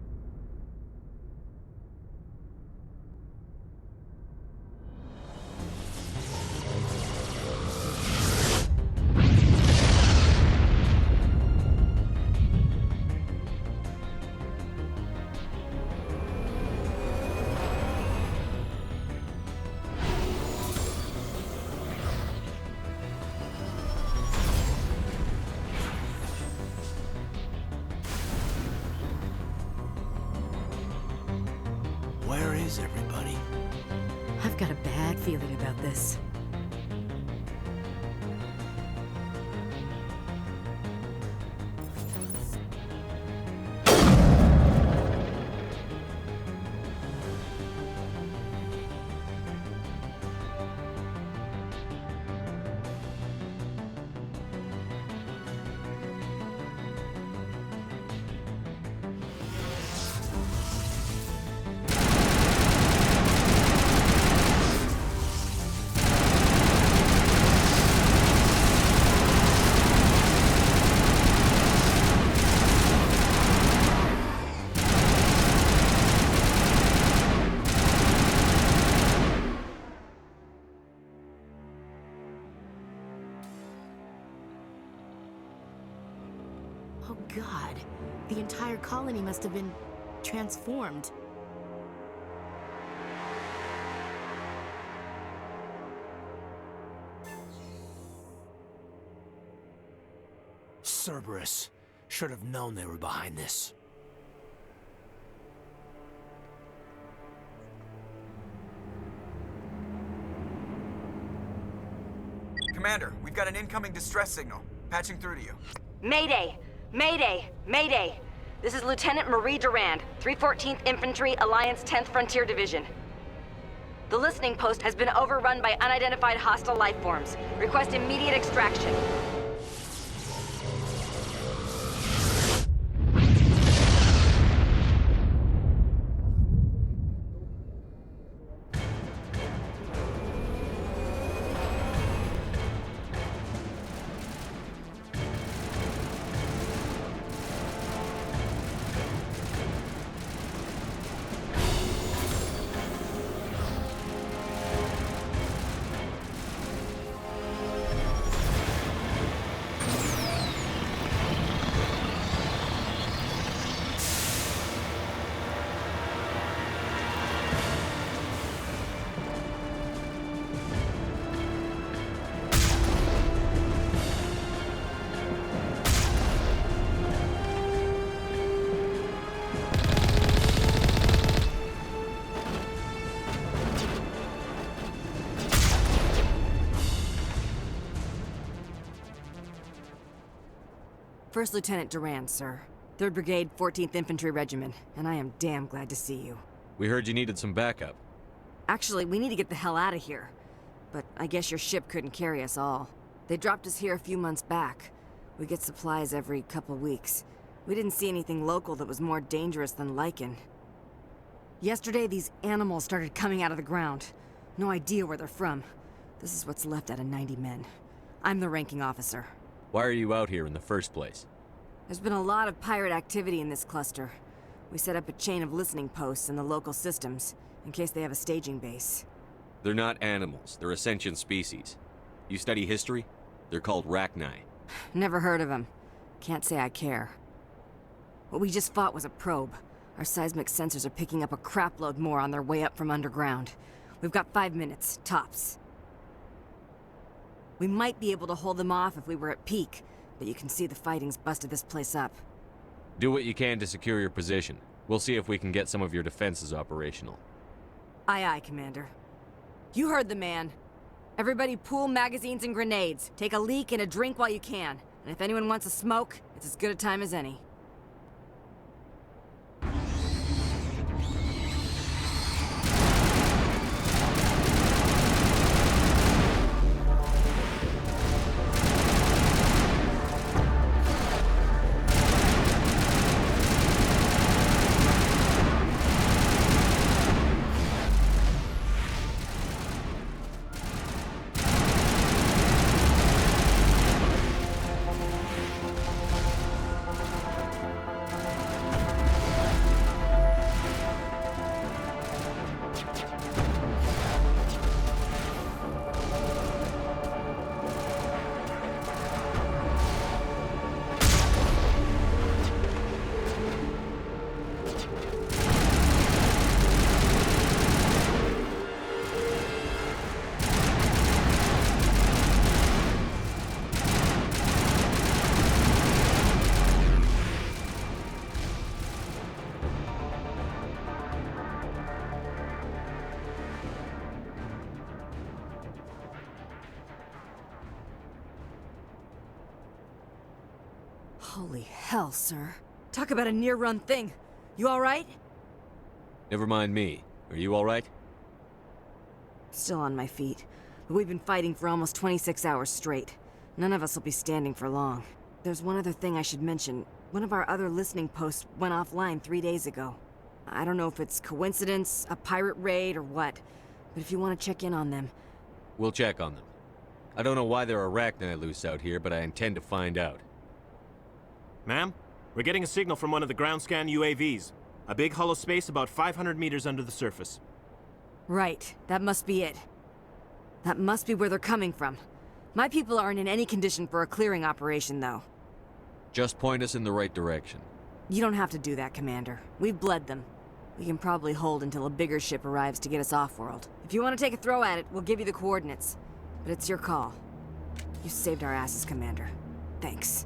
Where is everybody? I've got a bad feeling about this. God. The entire colony must have been transformed. Cerberus. Should have known they were behind this. Commander, we've got an incoming distress signal. Patching through to you. Mayday! Mayday! Mayday! This is Lieutenant Marie Durand, 314th Infantry, Alliance 10th Frontier Division. The listening post has been overrun by unidentified hostile life forms. Request immediate extraction. First Lieutenant Durand, sir. 3rd Brigade, 14th Infantry Regiment, and I am damn glad to see you. We heard you needed some backup. Actually, we need to get the hell out of here. But I guess your ship couldn't carry us all. They dropped us here a few months back. We get supplies every couple weeks. We didn't see anything local that was more dangerous than lichen. Yesterday, these animals started coming out of the ground. No idea where they're from. This is what's left out of 90 men. I'm the ranking officer. Why are you out here in the first place? There's been a lot of pirate activity in this cluster. We set up a chain of listening posts in the local systems, in case they have a staging base. They're not animals, they're a sentient species. You study history? They're called Rachni. Never heard of them. Can't say I care. What we just fought was a probe. Our seismic sensors are picking up a crapload more on their way up from underground. We've got 5 minutes, tops. We might be able to hold them off if we were at peak, but you can see the fighting's busted this place up. Do what you can to secure your position. We'll see if we can get some of your defenses operational. Aye, aye, Commander. You heard the man. Everybody pool magazines and grenades. Take a leak and a drink while you can. And if anyone wants a smoke, it's as good a time as any. Holy hell, sir. Talk about a near-run thing. You alright? Never mind me. Are you alright? Still on my feet. But we've been fighting for almost 26 hours straight. None of us will be standing for long. There's one other thing I should mention. One of our other listening posts went offline 3 days ago. I don't know if it's coincidence, a pirate raid, or what. But if you want to check in on them... We'll check on them. I don't know why there are Rachni loose out here, but I intend to find out. Ma'am, we're getting a signal from one of the ground scan UAVs. A big hollow space about 500 meters under the surface. Right, that must be it. That must be where they're coming from. My people aren't in any condition for a clearing operation, though. Just point us in the right direction. You don't have to do that, Commander. We've bled them. We can probably hold until a bigger ship arrives to get us off-world. If you want to take a throw at it, we'll give you the coordinates. But it's your call. You saved our asses, Commander. Thanks.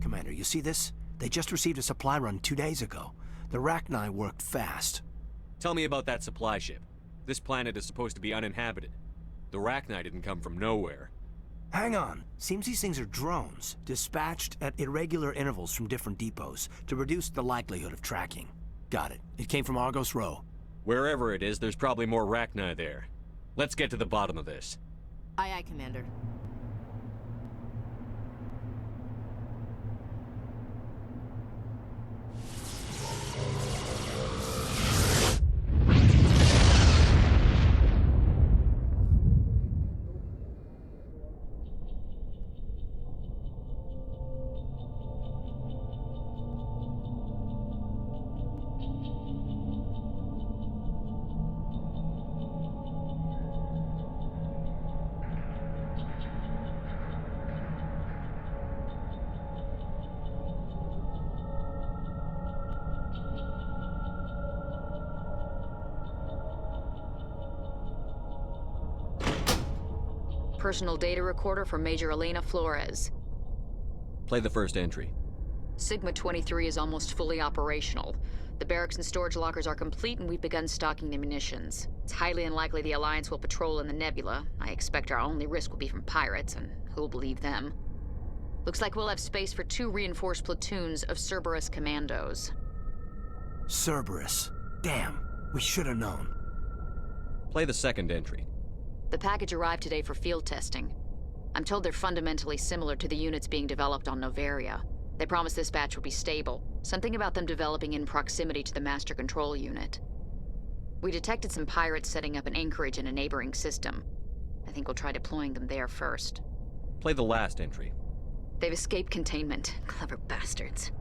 Commander, you see this? They just received a supply run 2 days ago. The Rachni worked fast. Tell me about that supply ship. This planet is supposed to be uninhabited. The Rachni didn't come from nowhere. Hang on. Seems these things are drones, dispatched at irregular intervals from different depots to reduce the likelihood of tracking. Got it. It came from Argos Row. Wherever it is, there's probably more Rachni there. Let's get to the bottom of this. Aye, aye, Commander. Personal data recorder for Major Elena Flores. Play the first entry. Sigma 23 is almost fully operational. The barracks and storage lockers are complete, and we've begun stocking the munitions. It's highly unlikely the Alliance will patrol in the nebula. I expect our only risk will be from pirates, and who'll believe them? Looks like we'll have space for 2 reinforced platoons of Cerberus commandos. Cerberus. Damn, we should have known. Play the second entry. The package arrived today for field testing. I'm told they're fundamentally similar to the units being developed on Novaria. They promise this batch will be stable. Something about them developing in proximity to the master control unit. We detected some pirates setting up an anchorage in a neighboring system. I think we'll try deploying them there first. Play the last entry. They've escaped containment. Clever bastards.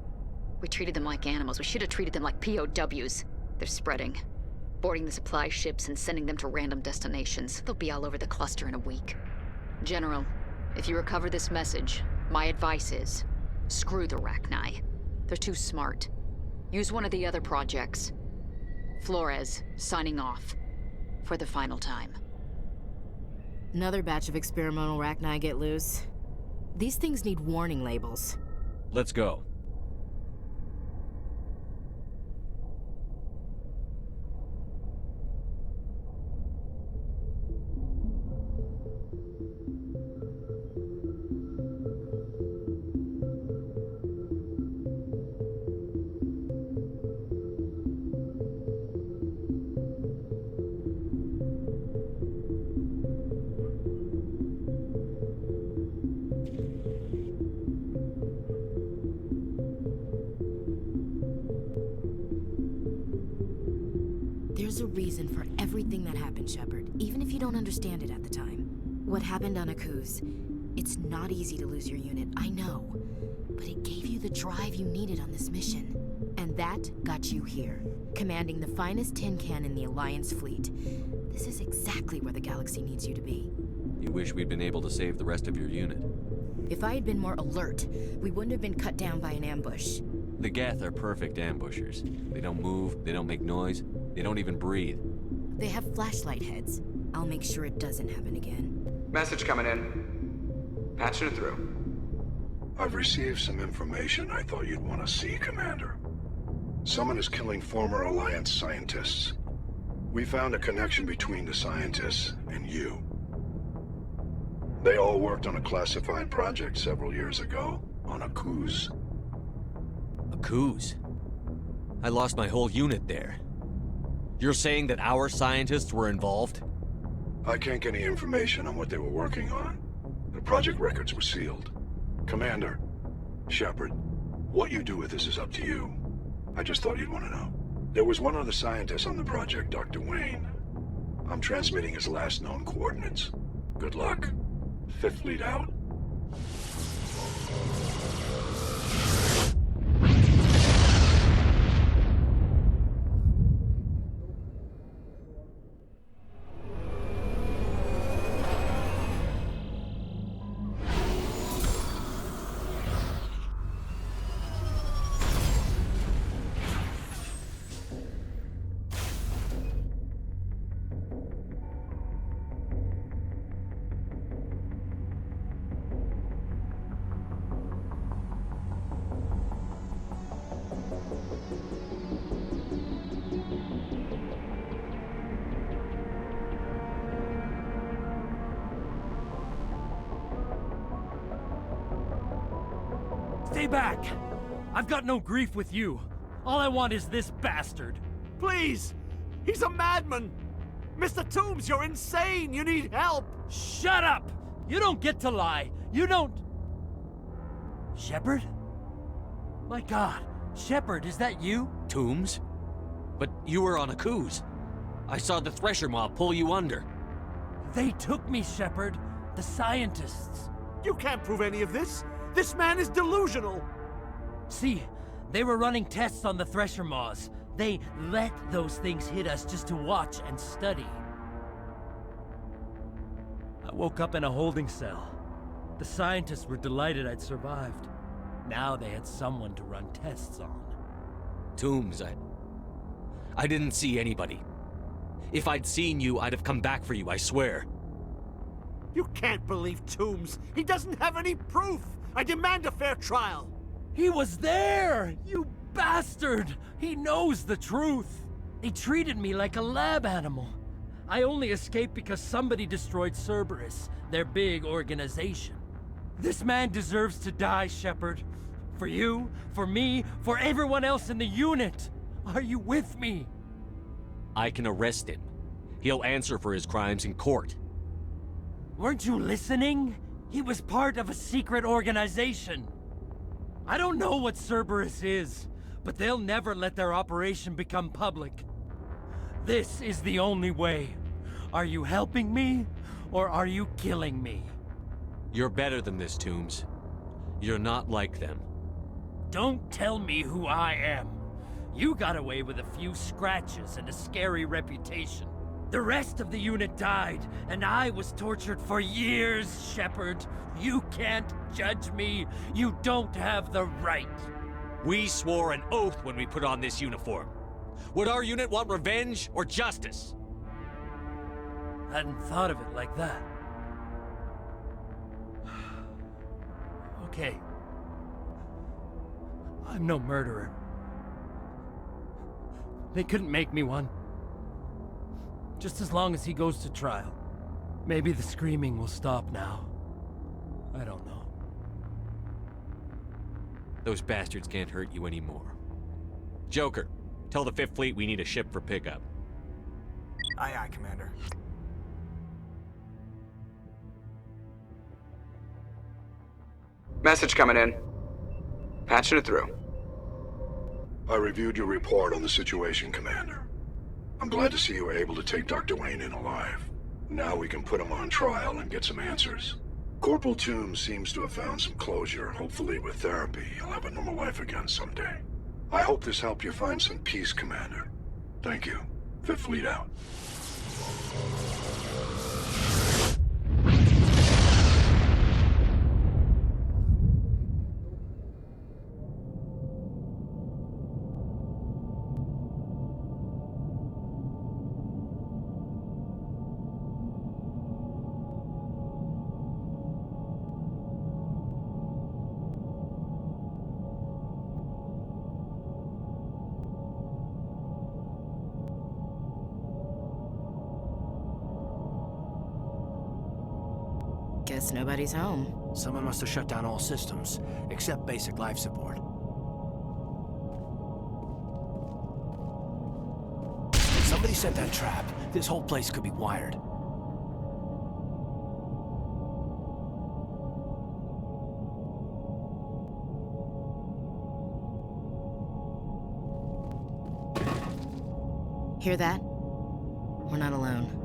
We treated them like animals. We should have treated them like POWs. They're spreading. Boarding the supply ships and sending them to random destinations. They'll be all over the cluster in a week. General, if you recover this message, my advice is, screw the Rachni. They're too smart. Use one of the other projects. Flores, signing off. For the final time. Another batch of experimental Rachni get loose. These things need warning labels. Let's go. There's a reason for everything that happened, Shepard, even if you don't understand it at the time. What happened on Akuze, it's not easy to lose your unit, I know. But it gave you the drive you needed on this mission. And that got you here, commanding the finest tin can in the Alliance fleet. This is exactly where the galaxy needs you to be. You wish we'd been able to save the rest of your unit. If I had been more alert, we wouldn't have been cut down by an ambush. The Geth are perfect ambushers. They don't move, they don't make noise, they don't even breathe. They have flashlight heads. I'll make sure it doesn't happen again. Message coming in. Patching it through. I've received some information I thought you'd want to see, Commander. Someone is killing former Alliance scientists. We found a connection between the scientists and you. They all worked on a classified project several years ago, on Akuze. Akuze? I lost my whole unit there. You're saying that our scientists were involved? I can't get any information on what they were working on. The project records were sealed. Commander, Shepard, what you do with this is up to you. I just thought you'd want to know. There was one other scientist on the project, Dr. Wayne. I'm transmitting his last known coordinates. Good luck. Fifth Fleet out. Stay back! I've got no grief with you. All I want is this bastard. Please! He's a madman! Mr. Toombs, you're insane! You need help! Shut up! You don't get to lie. You don't... Shepard? My God. Shepard, is that you? Toombs? But you were on Akuze. I saw the Thresher mob pull you under. They took me, Shepard. The scientists. You can't prove any of this! This man is delusional! See, they were running tests on the Thresher Maws. They let those things hit us just to watch and study. I woke up in a holding cell. The scientists were delighted I'd survived. Now they had someone to run tests on. Toombs, I didn't see anybody. If I'd seen you, I'd have come back for you, I swear. You can't believe Toombs! He doesn't have any proof! I demand a fair trial! He was there! You bastard! He knows the truth! He treated me like a lab animal. I only escaped because somebody destroyed Cerberus, their big organization. This man deserves to die, Shepard. For you, for me, for everyone else in the unit. Are you with me? I can arrest him. He'll answer for his crimes in court. Weren't you listening? He was part of a secret organization. I don't know what Cerberus is, but they'll never let their operation become public. This is the only way. Are you helping me, or are you killing me? You're better than this, Toombs. You're not like them. Don't tell me who I am. You got away with a few scratches and a scary reputation. The rest of the unit died, and I was tortured for years, Shepard. You can't judge me. You don't have the right. We swore an oath when we put on this uniform. Would our unit want revenge or justice? Hadn't thought of it like that. Okay. I'm no murderer. They couldn't make me one. Just as long as he goes to trial. Maybe the screaming will stop now. I don't know. Those bastards can't hurt you anymore. Joker, tell the 5th Fleet we need a ship for pickup. Aye, aye, Commander. Message coming in. Patching it through. I reviewed your report on the situation, Commander. I'm glad to see you were able to take Dr. Wayne in alive. Now we can put him on trial and get some answers. Corporal Toombs seems to have found some closure. Hopefully with therapy, he'll have a normal life again someday. I hope this helped you find some peace, Commander. Thank you. Fifth Fleet out. Guess nobody's home. Someone must have shut down all systems, except basic life support. Somebody set that trap. This whole place could be wired. Hear that? We're not alone.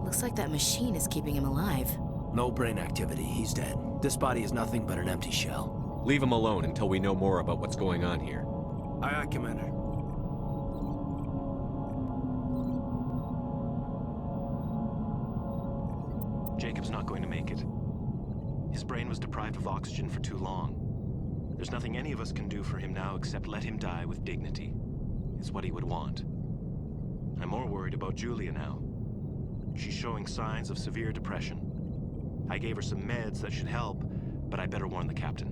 Looks like that machine is keeping him alive. No brain activity, he's dead. This body is nothing but an empty shell. Leave him alone until we know more about what's going on here. Aye, aye, Commander. Jacob's not going to make it. His brain was deprived of oxygen for too long. There's nothing any of us can do for him now except let him die with dignity. It's what he would want. I'm more worried about Julia now. She's showing signs of severe depression. I gave her some meds that should help, but I better warn the captain.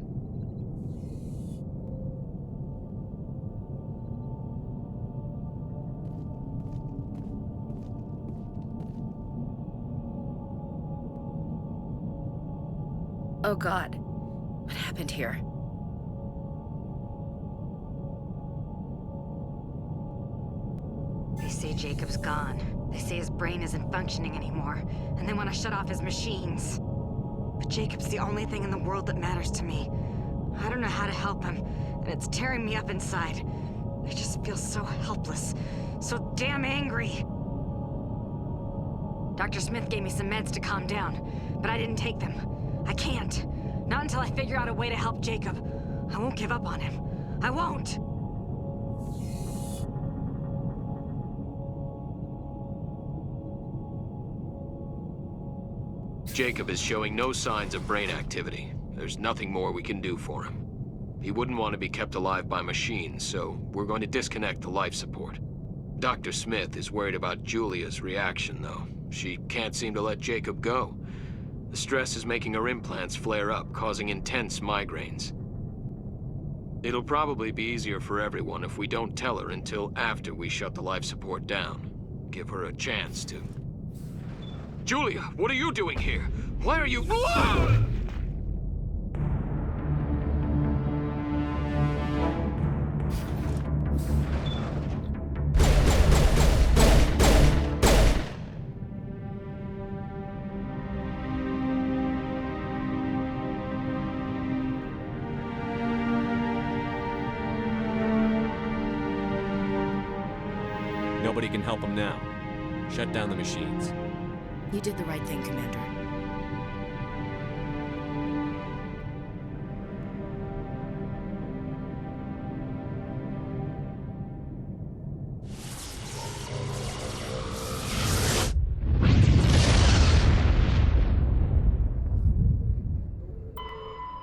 Oh God, what happened here? They say Jacob's gone. They say his brain isn't functioning anymore, and they want to shut off his machines. But Jacob's the only thing in the world that matters to me. I don't know how to help him, and it's tearing me up inside. I just feel so helpless, so damn angry. Dr. Smith gave me some meds to calm down, but I didn't take them. I can't. Not until I figure out a way to help Jacob. I won't give up on him. I won't! Jacob is showing no signs of brain activity. There's nothing more we can do for him. He wouldn't want to be kept alive by machines, so we're going to disconnect the life support. Dr. Smith is worried about Julia's reaction, though. She can't seem to let Jacob go. The stress is making her implants flare up, causing intense migraines. It'll probably be easier for everyone if we don't tell her until after we shut the life support down. Give her a chance to... Julia, what are you doing here? Why are you... Nobody can help him now. Shut down the machines. You did the right thing, Commander.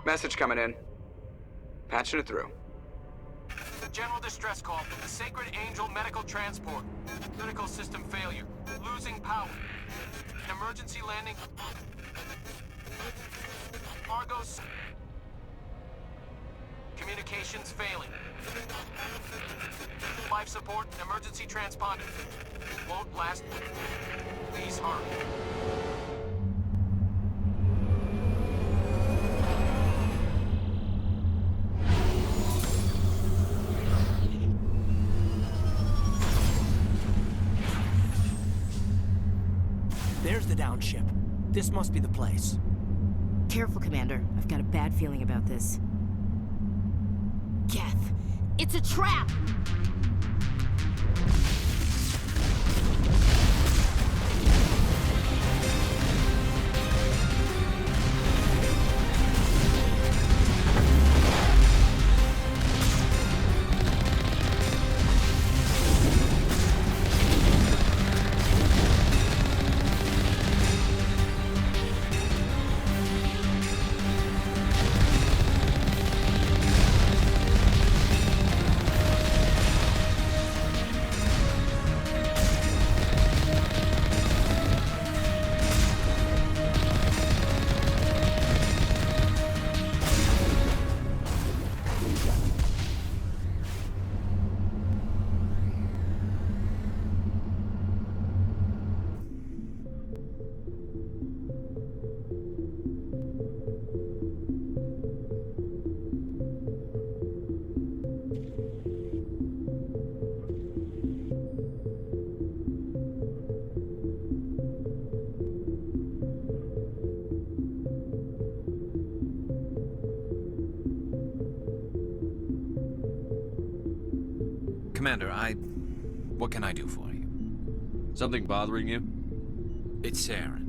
Message coming in. Patching it through. General distress call from the Sacred Angel Medical Transport. Critical system failure. Losing power. An emergency landing. Argos. Communications failing. Life support and emergency transponder. Won't last. Please hurry. There's the down ship. This must be the place. Careful, Commander. I've got a bad feeling about this. Geth! It's a trap! Commander, what can I do for you? Something bothering you? It's Saren.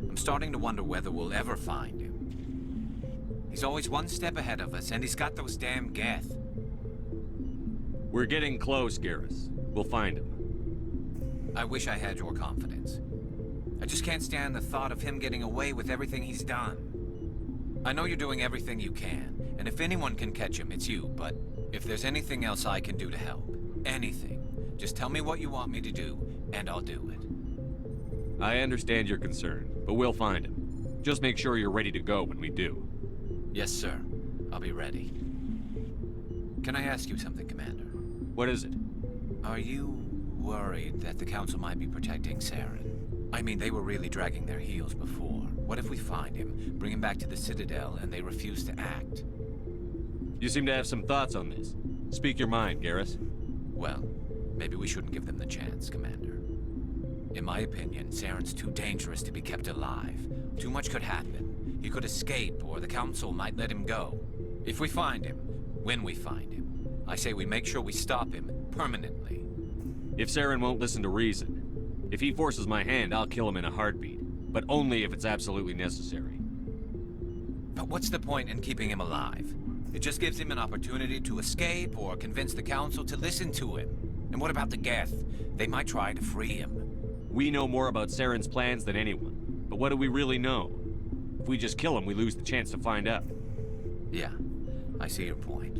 I'm starting to wonder whether we'll ever find him. He's always one step ahead of us, and he's got those damn Geth. We're getting close, Garrus. We'll find him. I wish I had your confidence. I just can't stand the thought of him getting away with everything he's done. I know you're doing everything you can, and if anyone can catch him, it's you, but if there's anything else I can do to help, anything, just tell me what you want me to do, and I'll do it. I understand your concern, but we'll find him. Just make sure you're ready to go when we do. Yes, sir. I'll be ready. Can I ask you something, Commander? What is it? Are you worried that the Council might be protecting Saren? I mean, they were really dragging their heels before. What if we find him, bring him back to the Citadel, and they refuse to act? You seem to have some thoughts on this. Speak your mind, Garrus. Well, maybe we shouldn't give them the chance, Commander. In my opinion, Saren's too dangerous to be kept alive. Too much could happen. He could escape, or the Council might let him go. If we find him, when we find him, I say we make sure we stop him permanently. If Saren won't listen to reason, if he forces my hand, I'll kill him in a heartbeat. But only if it's absolutely necessary. But what's the point in keeping him alive? It just gives him an opportunity to escape or convince the Council to listen to him. And what about the Geth? They might try to free him. We know more about Saren's plans than anyone. But what do we really know? If we just kill him, we lose the chance to find out. Yeah, I see your point.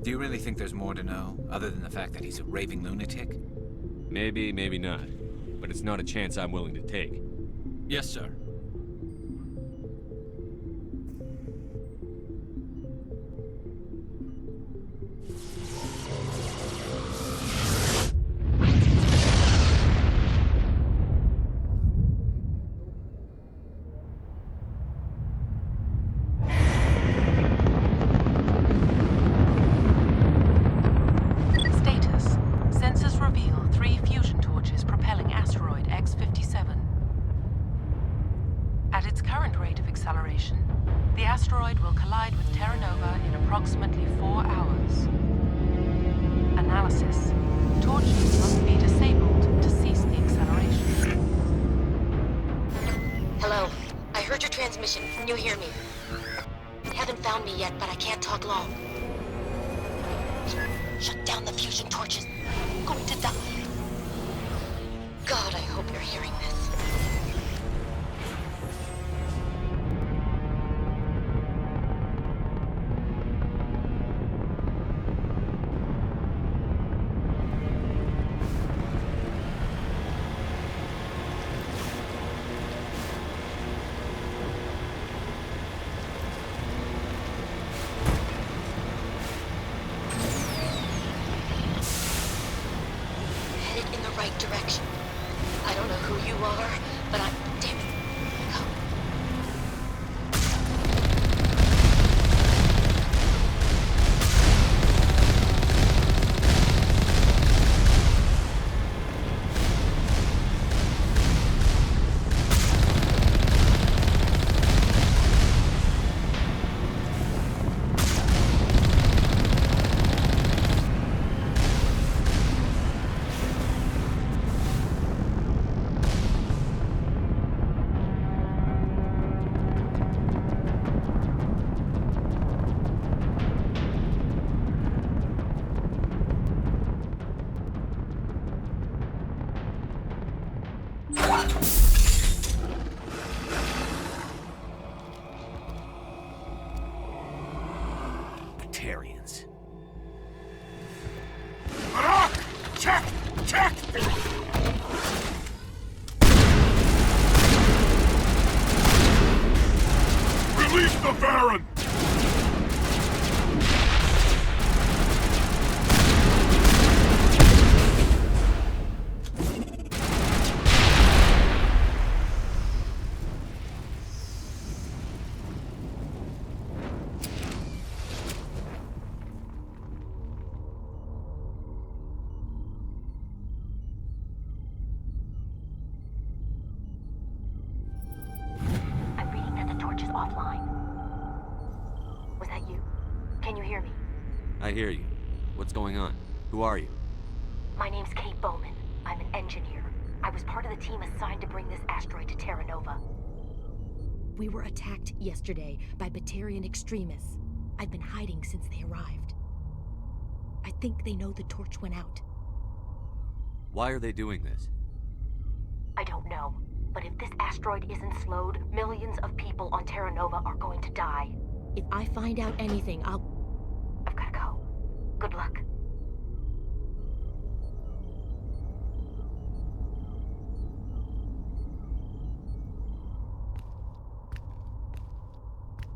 Do you really think there's more to know, other than the fact that he's a raving lunatic? Maybe, maybe not. But it's not a chance I'm willing to take. Yes, sir. Status. Sensors reveal 3 fusion torches propelling asteroid X-57. At its current rate of acceleration, the asteroid will collide with Terra Nova in approximately 4 hours. Analysis. Torches must be disabled to cease the acceleration. Hello. I heard your transmission. Can you hear me? Haven't found me yet, but I can't talk long. Shut down the fusion torches. I'm going to die. God, I hope you're hearing this. Direction. I don't know who you are, but I'm... Damn it. Go. Check! Check! Release the Baron! I hear you. What's going on? Who are you? My name's Kate Bowman. I'm an engineer. I was part of the team assigned to bring this asteroid to Terra Nova. We were attacked yesterday by Batarian extremists. I've been hiding since they arrived. I think they know the torch went out. Why are they doing this? I don't know. But if this asteroid isn't slowed, millions of people on Terra Nova are going to die. If I find out anything, I've gotta go. Good luck.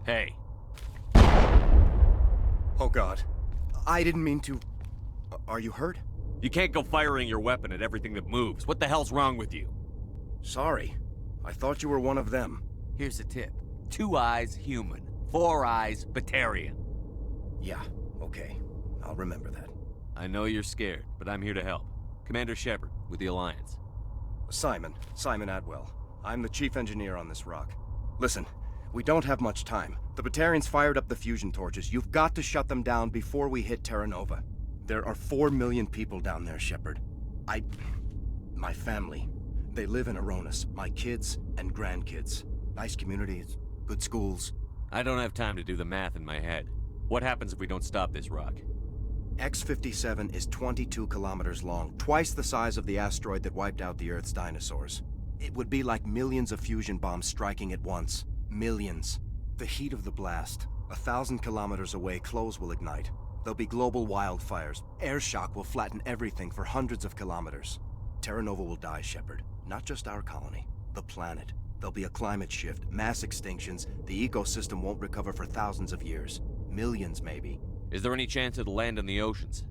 Hey. Oh God. I didn't mean to... Are you hurt? You can't go firing your weapon at everything that moves. What the hell's wrong with you? Sorry. I thought you were one of them. Here's a tip. 2 eyes, human. 4 eyes, Batarian. Yeah, okay. I'll remember that. I know you're scared, but I'm here to help. Commander Shepard, with the Alliance. Simon Atwell. I'm the chief engineer on this rock. Listen, we don't have much time. The Batarians fired up the fusion torches. You've got to shut them down before we hit Terra Nova. There are 4 million people down there, Shepard. My family. They live in Aronis. My kids and grandkids. Nice communities, good schools. I don't have time to do the math in my head. What happens if we don't stop this rock? X-57 is 22 kilometers long, twice the size of the asteroid that wiped out the Earth's dinosaurs. It would be like millions of fusion bombs striking at once. Millions. The heat of the blast. 1,000 kilometers away, clothes will ignite. There'll be global wildfires. Air shock will flatten everything for hundreds of kilometers. Terra Nova will die, Shepard. Not just our colony. The planet. There'll be a climate shift, mass extinctions. The ecosystem won't recover for thousands of years. Millions, maybe. Is there any chance it'll land in the oceans?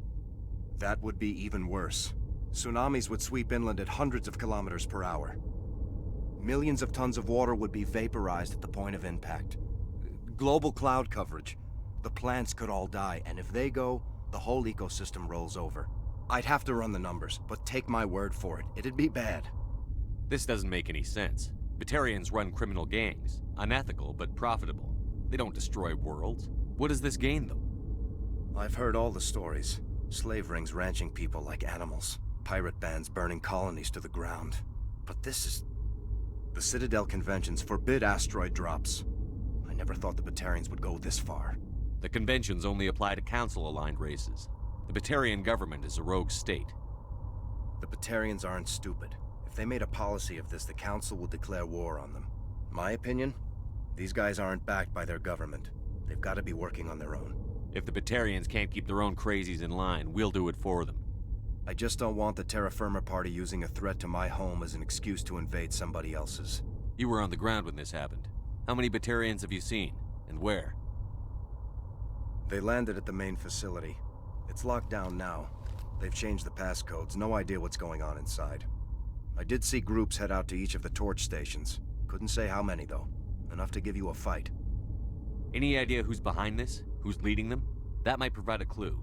That would be even worse. Tsunamis would sweep inland at hundreds of kilometers per hour. Millions of tons of water would be vaporized at the point of impact. Global cloud coverage. The plants could all die, and if they go, the whole ecosystem rolls over. I'd have to run the numbers, but take my word for it. It'd be bad. This doesn't make any sense. Batarians run criminal gangs. Unethical, but profitable. They don't destroy worlds. What does this gain them? I've heard all the stories. Slave rings ranching people like animals. Pirate bands burning colonies to the ground. But this is... The Citadel conventions forbid asteroid drops. I never thought the Batarians would go this far. The conventions only apply to Council-aligned races. The Batarian government is a rogue state. The Batarians aren't stupid. If they made a policy of this, the Council would declare war on them. My opinion? These guys aren't backed by their government. They've got to be working on their own. If the Batarians can't keep their own crazies in line, we'll do it for them. I just don't want the Terra Firma Party using a threat to my home as an excuse to invade somebody else's. You were on the ground when this happened. How many Batarians have you seen? And where? They landed at the main facility. It's locked down now. They've changed the passcodes. No idea what's going on inside. I did see groups head out to each of the torch stations. Couldn't say how many, though. Enough to give you a fight. Any idea who's behind this? Who's leading them? That might provide a clue.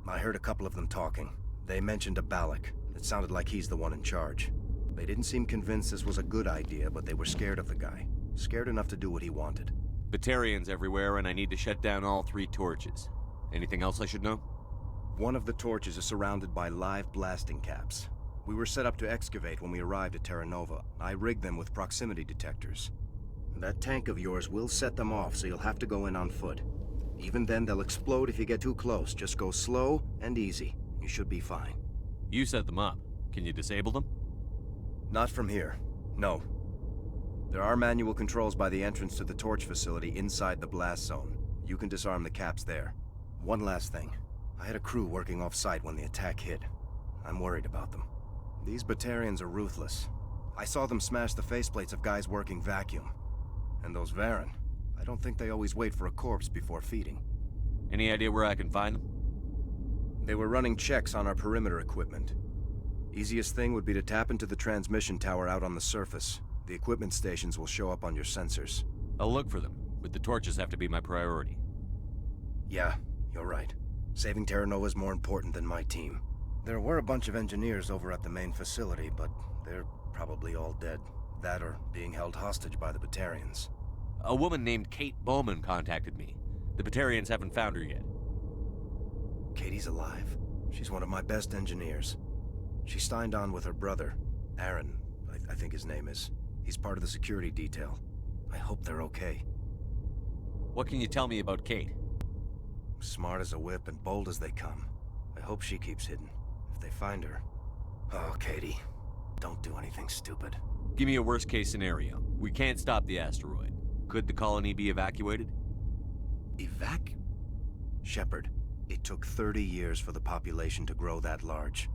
I heard a couple of them talking. They mentioned a Balak. It sounded like he's the one in charge. They didn't seem convinced this was a good idea, but they were scared of the guy. Scared enough to do what he wanted. Batarians everywhere, and I need to shut down all 3 torches. Anything else I should know? One of the torches is surrounded by live blasting caps. We were set up to excavate when we arrived at Terra Nova. I rigged them with proximity detectors. That tank of yours will set them off, so you'll have to go in on foot. Even then, they'll explode if you get too close. Just go slow and easy. You should be fine. You set them up. Can you disable them? Not from here. No. There are manual controls by the entrance to the torch facility inside the blast zone. You can disarm the caps there. One last thing. I had a crew working off-site when the attack hit. I'm worried about them. These Batarians are ruthless. I saw them smash the faceplates of guys working vacuum. And those Varen, I don't think they always wait for a corpse before feeding. Any idea where I can find them? They were running checks on our perimeter equipment. Easiest thing would be to tap into the transmission tower out on the surface. The equipment stations will show up on your sensors. I'll look for them, but the torches have to be my priority. Yeah, you're right. Saving Terra Nova is more important than my team. There were a bunch of engineers over at the main facility, but they're probably all dead. That or being held hostage by the Batarians. A woman named Kate Bowman contacted me. The Batarians haven't found her yet. Katie's alive. She's one of my best engineers. She signed on with her brother, Aaron, I think his name is. He's part of the security detail. I hope they're okay. What can you tell me about Kate? Smart as a whip and bold as they come. I hope she keeps hidden. If they find her... Oh, Katie. Don't do anything stupid. Give me a worst-case scenario. We can't stop the asteroid. Could the colony be evacuated? Shepard, it took 30 years for the population to grow that large.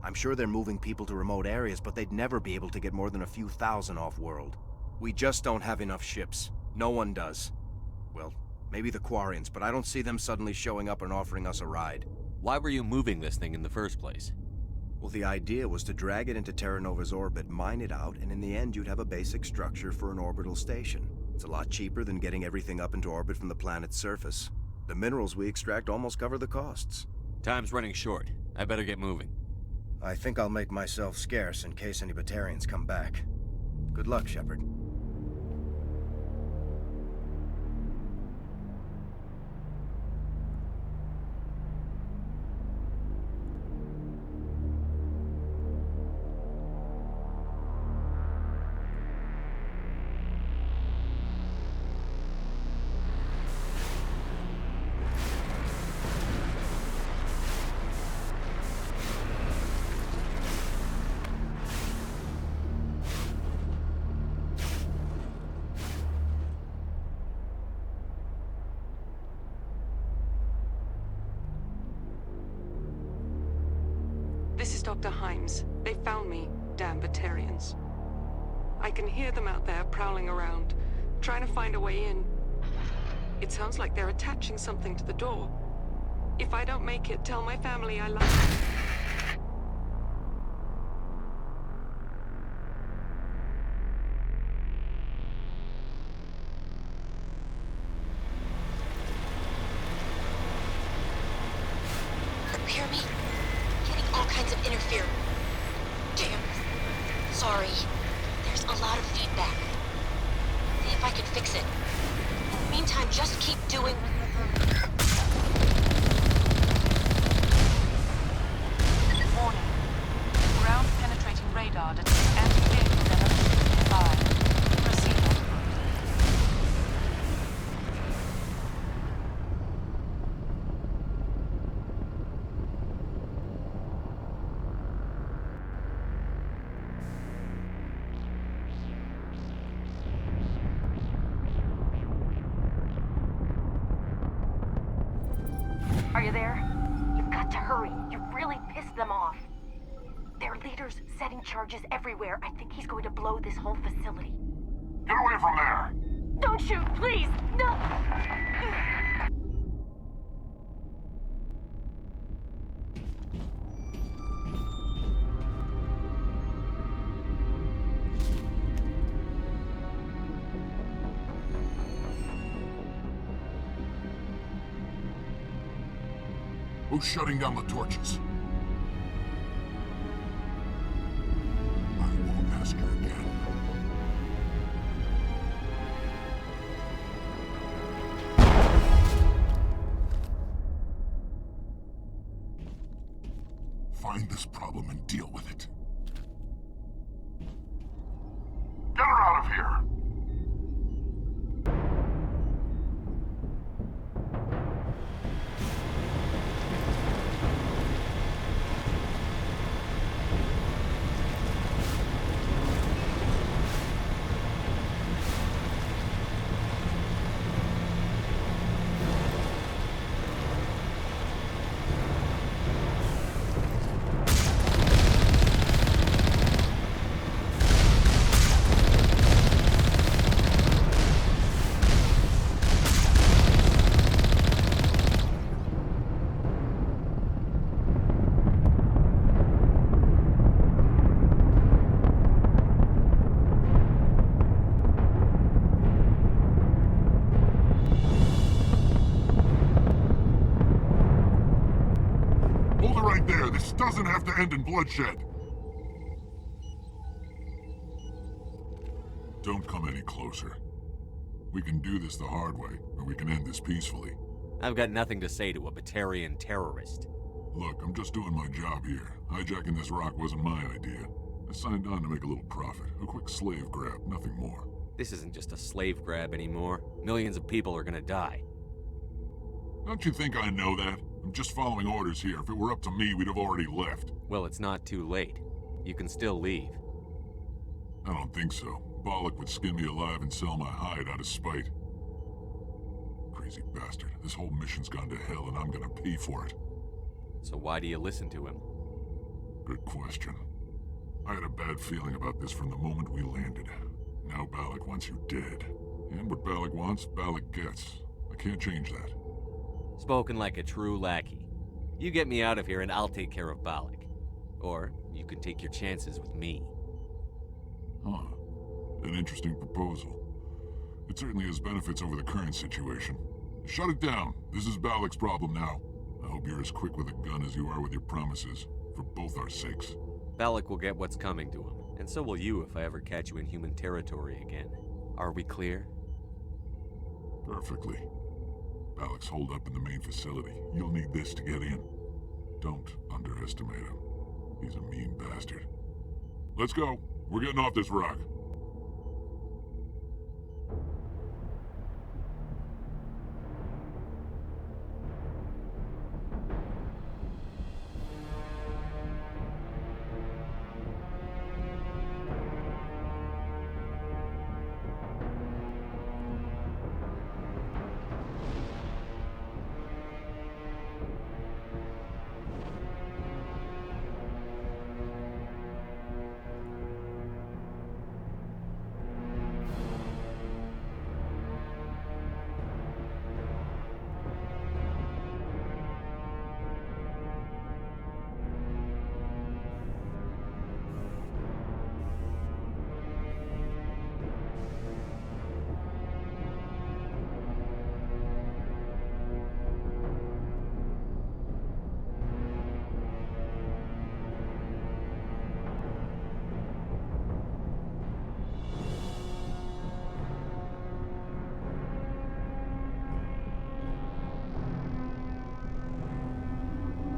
I'm sure they're moving people to remote areas, but they'd never be able to get more than a few thousand off-world. We just don't have enough ships. No one does. Well, maybe the Quarians, but I don't see them suddenly showing up and offering us a ride. Why were you moving this thing in the first place? Well, the idea was to drag it into Terra Nova's orbit, mine it out, and in the end you'd have a basic structure for an orbital station. It's a lot cheaper than getting everything up into orbit from the planet's surface. The minerals we extract almost cover the costs. Time's running short. I better get moving. I think I'll make myself scarce in case any Batarians come back. Good luck, Shepard. This is Dr. Himes. They found me, damn Batarians. I can hear them out there prowling around, trying to find a way in. It sounds like they're attaching something to the door. If I don't make it, tell my family I love them. Hear me? Getting all kinds of interference. Damn. Sorry. There's a lot of feedback. See if I can fix it. In the meantime, just keep doing... Warning. Ground-penetrating radar detects anti-vehicle demolition nearby. Proceed on foot. Are you there? You've got to hurry. You really pissed them off. Their leader's setting charges everywhere. I think he's going to blow this whole facility. Get away from there! Don't shoot, please! No! Who's shutting down the torches? I won't ask you again. Find this problem and deal with it. Get her out of here! doesn't have to end in bloodshed. Don't come any closer. We can do this the hard way, or we can end this peacefully. I've got nothing to say to a Batarian terrorist. Look, I'm just doing my job here. Hijacking this rock wasn't my idea. I signed on to make a little profit. A quick slave grab, nothing more. This isn't just a slave grab anymore. Millions of people are gonna die. Don't you think I know that? I'm just following orders here. If it were up to me, we'd have already left. Well, it's not too late. You can still leave. I don't think so. Bollock would skin me alive and sell my hide out of spite. Crazy bastard. This whole mission's gone to hell and I'm gonna pay for it. So why do you listen to him? Good question. I had a bad feeling about this from the moment we landed. Now Bollock wants you dead. And what Bollock wants, Bollock gets. I can't change that. Spoken like a true lackey. You get me out of here and I'll take care of Bollock. Or you can take your chances with me. Huh. An interesting proposal. It certainly has benefits over the current situation. Shut it down. This is Bollock's problem now. I hope you're as quick with a gun as you are with your promises, for both our sakes. Bollock will get what's coming to him, and so will you if I ever catch you in human territory again. Are we clear? Perfectly. Bollock's holed up in the main facility. You'll need this to get in. Don't underestimate him. He's a mean bastard. Let's go. We're getting off this rock.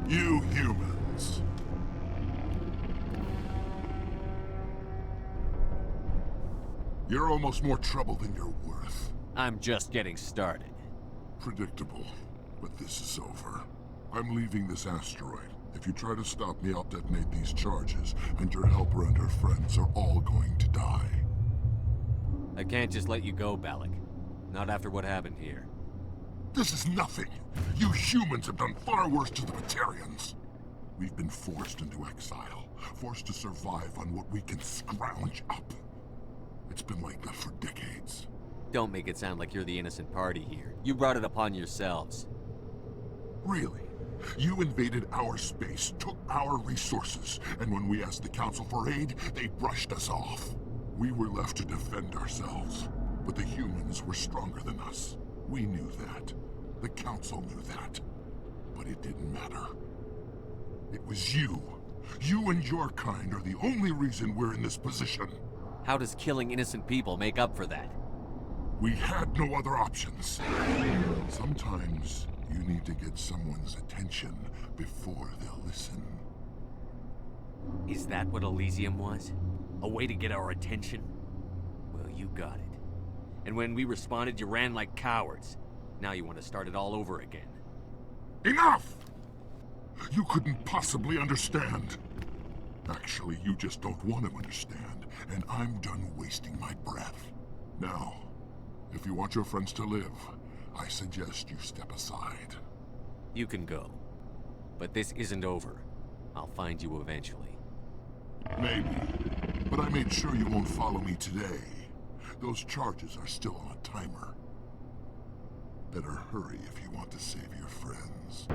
You humans. You're almost more trouble than you're worth. I'm just getting started. Predictable, but this is over. I'm leaving this asteroid. If you try to stop me, I'll detonate these charges, and your helper and her friends are all going to die. I can't just let you go, Bollock. Not after what happened here. This is nothing. You humans have done far worse to the Batarians. We've been forced into exile, forced to survive on what we can scrounge up. It's been like that for decades. Don't make it sound like you're the innocent party here. You brought it upon yourselves. Really? You invaded our space, took our resources, and when we asked the Council for aid, they brushed us off. We were left to defend ourselves, but the humans were stronger than us. We knew that. The Council knew that. But it didn't matter. It was you. You and your kind are the only reason we're in this position. How does killing innocent people make up for that? We had no other options. Sometimes you need to get someone's attention before they'll listen. Is that what Elysium was? A way to get our attention? Well, you got it. And when we responded, you ran like cowards. Now you want to start it all over again. Enough! You couldn't possibly understand. Actually, you just don't want to understand, and I'm done wasting my breath. Now, if you want your friends to live, I suggest you step aside. You can go. But this isn't over. I'll find you eventually. Maybe. But I made sure you won't follow me today. Those charges are still on a timer. Better hurry if you want to save your friends.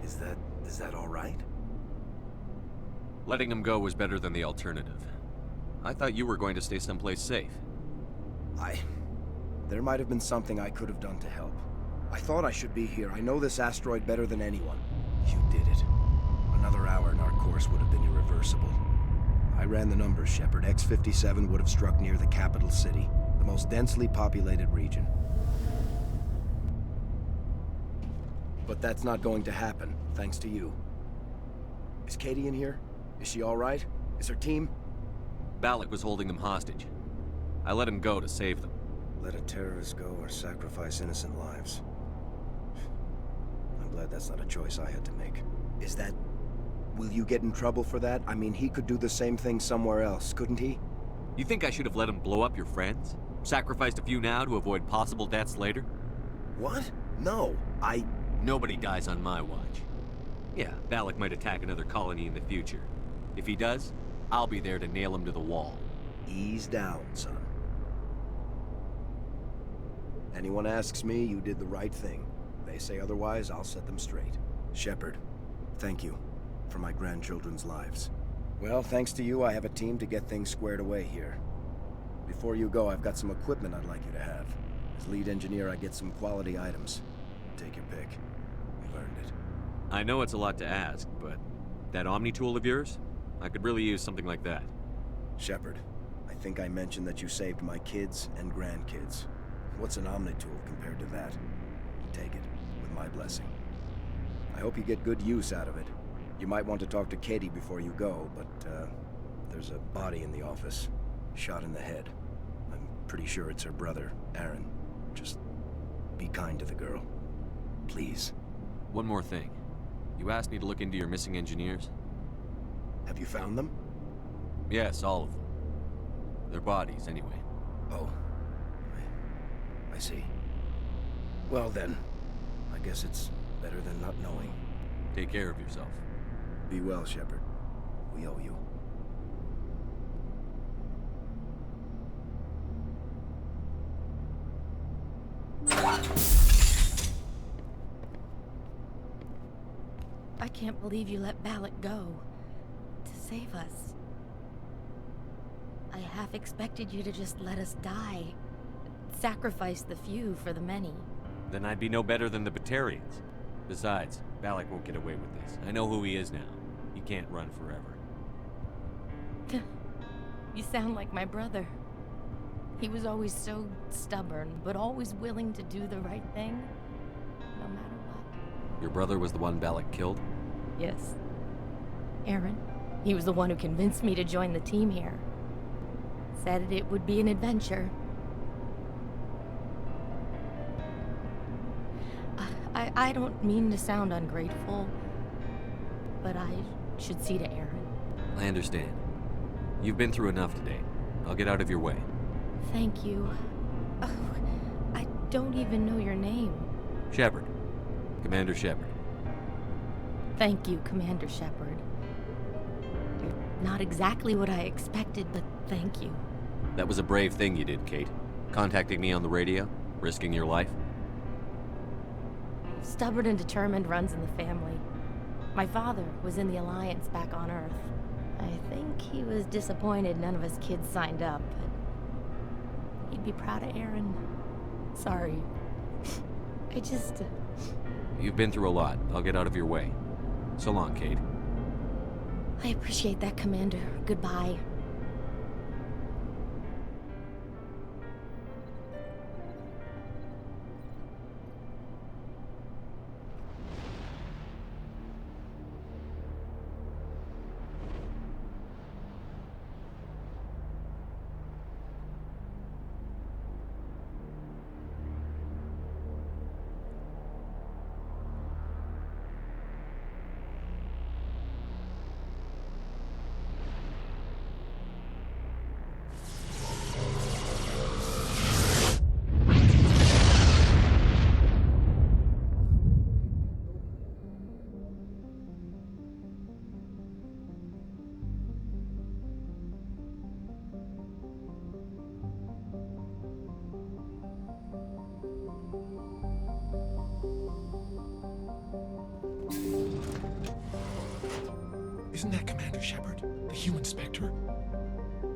Is that all right? Letting him go was better than the alternative. I thought you were going to stay someplace safe. There might have been something I could have done to help. I thought I should be here. I know this asteroid better than anyone. You did it. Another hour and our course would have been irreversible. I ran the numbers, Shepard. X-57 would have struck near the capital city, the most densely populated region. But that's not going to happen, thanks to you. Is Katie in here? Is she all right? Is her team? Balak was holding them hostage. I let him go to save them. Let a terrorist go or sacrifice innocent lives. I'm glad that's not a choice I had to make. Is that... Will you get in trouble for that? I mean, he could do the same thing somewhere else, couldn't he? You think I should have let him blow up your friends? Sacrificed a few now to avoid possible deaths later? What? No, Nobody dies on my watch. Yeah, Balak might attack another colony in the future. If he does, I'll be there to nail him to the wall. Ease down, son. Anyone asks me, you did the right thing. They say otherwise, I'll set them straight. Shepard, thank you for my grandchildren's lives. Well, thanks to you, I have a team to get things squared away here. Before you go, I've got some equipment I'd like you to have. As lead engineer, I get some quality items. Take your pick. You've earned it. I know it's a lot to ask, but that Omni tool of yours? I could really use something like that. Shepard, I think I mentioned that you saved my kids and grandkids. What's an Omni tool compared to that? Take it, with my blessing. I hope you get good use out of it. You might want to talk to Katie before you go, but, there's a body in the office. Shot in the head. I'm pretty sure it's her brother, Aaron. Just be kind to the girl. Please. One more thing. You asked me to look into your missing engineers? Have you found them? Yes, all of them. Their bodies, anyway. Oh. I see. Well then, I guess it's better than not knowing. Take care of yourself. Be well, Shepard. We owe you. I can't believe you let Balak go. To save us. I half expected you to just let us die. Sacrifice the few for the many. Then I'd be no better than the Batarians. Besides, Balak won't get away with this. I know who he is now. He can't run forever. You sound like my brother. He was always so stubborn, but always willing to do the right thing, no matter what. Your brother was the one Balak killed? Yes. Aaron. He was the one who convinced me to join the team here. Said it would be an adventure. I don't mean to sound ungrateful, but I should see to Aaron. I understand. You've been through enough today. I'll get out of your way. Thank you. Oh, I don't even know your name. Shepard. Commander Shepard. Thank you, Commander Shepard. You're not exactly what I expected, but thank you. That was a brave thing you did, Kate. Contacting me on the radio, risking your life. Stubborn and determined runs in the family. My father was in the Alliance back on Earth. I think he was disappointed none of us kids signed up, but he'd be proud of Aaron. Sorry. I just... You've been through a lot. I'll get out of your way. So long, Kate. I appreciate that, Commander. Goodbye. Isn't that Commander Shepard, the human Spectre?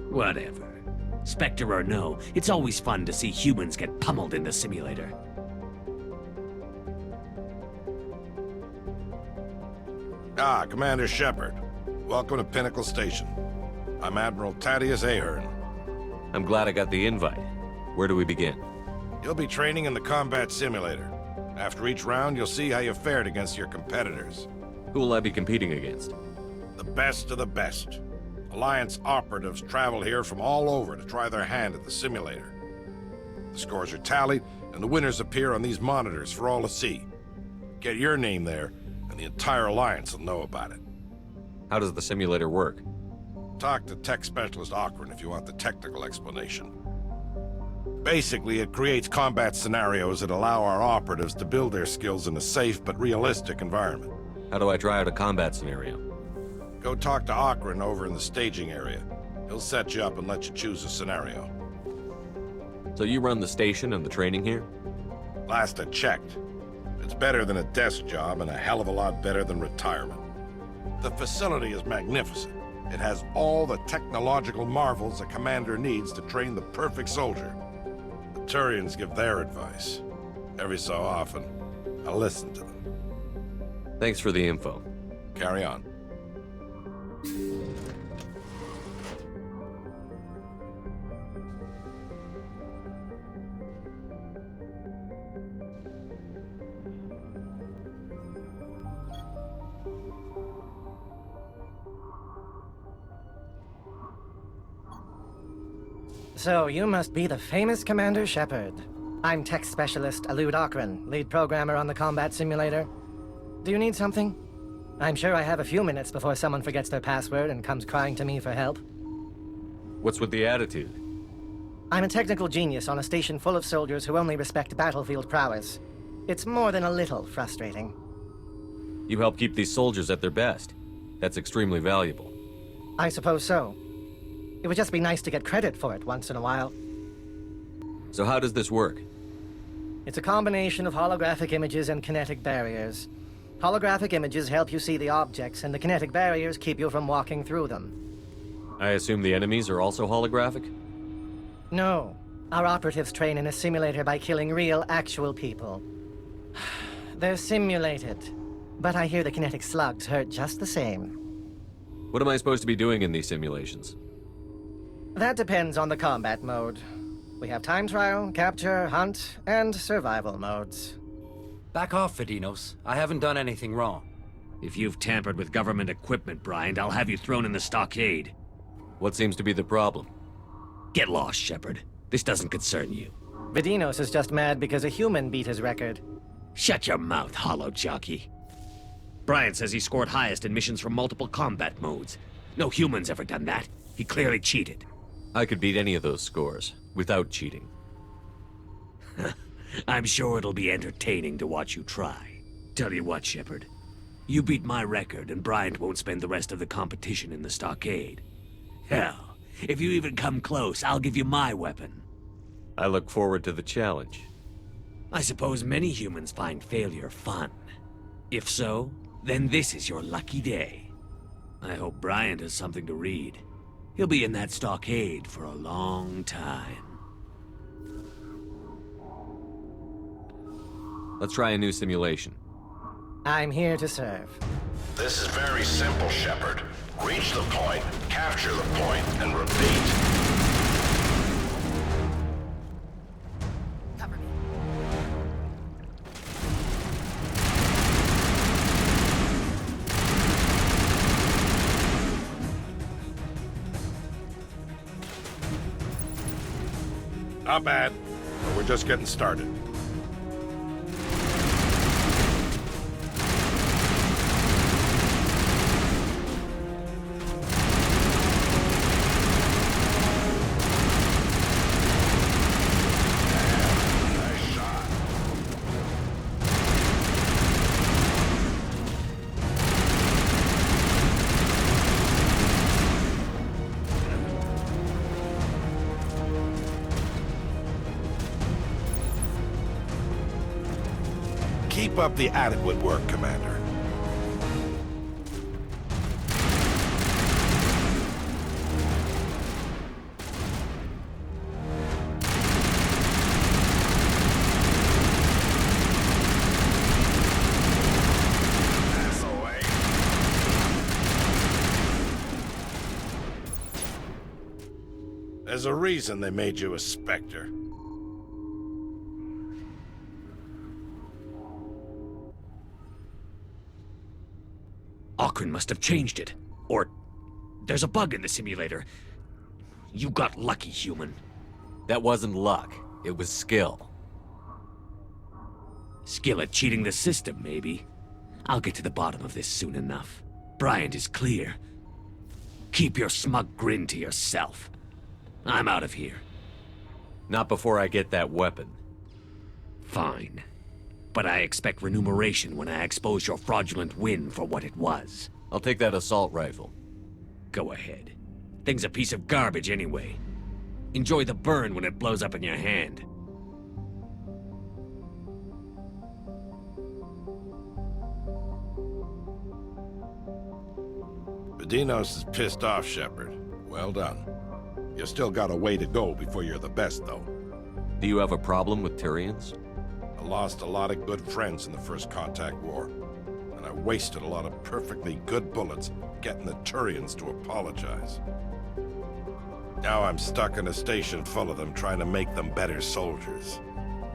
Whatever. Spectre or no, it's always fun to see humans get pummeled in the simulator. Ah, Commander Shepard. Welcome to Pinnacle Station. I'm Admiral Thaddeus Ahern. I'm glad I got the invite. Where do we begin? You'll be training in the combat simulator. After each round, you'll see how you fared against your competitors. Who will I be competing against? The best of the best. Alliance operatives travel here from all over to try their hand at the simulator. The scores are tallied, and the winners appear on these monitors for all to see. Get your name there, and the entire Alliance will know about it. How does the simulator work? Talk to Tech Specialist Akron if you want the technical explanation. Basically, it creates combat scenarios that allow our operatives to build their skills in a safe but realistic environment. How do I try out a combat scenario? Go talk to Akron over in the staging area. He'll set you up and let you choose a scenario. So you run the station and the training here? Last I checked. It's better than a desk job and a hell of a lot better than retirement. The facility is magnificent. It has all the technological marvels a commander needs to train the perfect soldier. The Turians give their advice. Every so often, I listen to them. Thanks for the info. Carry on. So, you must be the famous Commander Shepard. I'm Tech Specialist Alud Akron, lead programmer on the combat simulator. Do you need something? I'm sure I have a few minutes before someone forgets their password and comes crying to me for help. What's with the attitude? I'm a technical genius on a station full of soldiers who only respect battlefield prowess. It's more than a little frustrating. You help keep these soldiers at their best. That's extremely valuable. I suppose so. It would just be nice to get credit for it once in a while. So how does this work? It's a combination of holographic images and kinetic barriers. Holographic images help you see the objects, and the kinetic barriers keep you from walking through them. I assume the enemies are also holographic? No. Our operatives train in a simulator by killing real, actual people. They're simulated. But I hear the kinetic slugs hurt just the same. What am I supposed to be doing in these simulations? That depends on the combat mode. We have time trial, capture, hunt, and survival modes. Back off, Vidinos. I haven't done anything wrong. If you've tampered with government equipment, Bryant, I'll have you thrown in the stockade. What seems to be the problem? Get lost, Shepard. This doesn't concern you. Vidinos is just mad because a human beat his record. Shut your mouth, hollow jockey. Bryant says he scored highest in missions from multiple combat modes. No human's ever done that. He clearly cheated. I could beat any of those scores, without cheating. I'm sure it'll be entertaining to watch you try. Tell you what, Shepard. You beat my record, and Bryant won't spend the rest of the competition in the stockade. Hell, if you even come close, I'll give you my weapon. I look forward to the challenge. I suppose many humans find failure fun. If so, then this is your lucky day. I hope Bryant has something to read. He'll be in that stockade for a long time. Let's try a new simulation. I'm here to serve. This is very simple, Shepard. Reach the point, capture the point, and repeat. Cover me. Not bad, but we're just getting started. Keep up the adequate work, Commander. There's a reason they made you a Spectre. Akron must have changed it. Or there's a bug in the simulator. You got lucky, human. That wasn't luck. It was skill. Skill at cheating the system, maybe. I'll get to the bottom of this soon enough. Bryant is clear. Keep your smug grin to yourself. I'm out of here. Not before I get that weapon. Fine. But I expect remuneration when I expose your fraudulent win for what it was. I'll take that assault rifle. Go ahead. Thing's a piece of garbage anyway. Enjoy the burn when it blows up in your hand. Vadinos is pissed off, Shepard. Well done. You still got a way to go before you're the best, though. Do you have a problem with Tyrians? I lost a lot of good friends in the First Contact War, and I wasted a lot of perfectly good bullets getting the Turians to apologize. Now I'm stuck in a station full of them trying to make them better soldiers.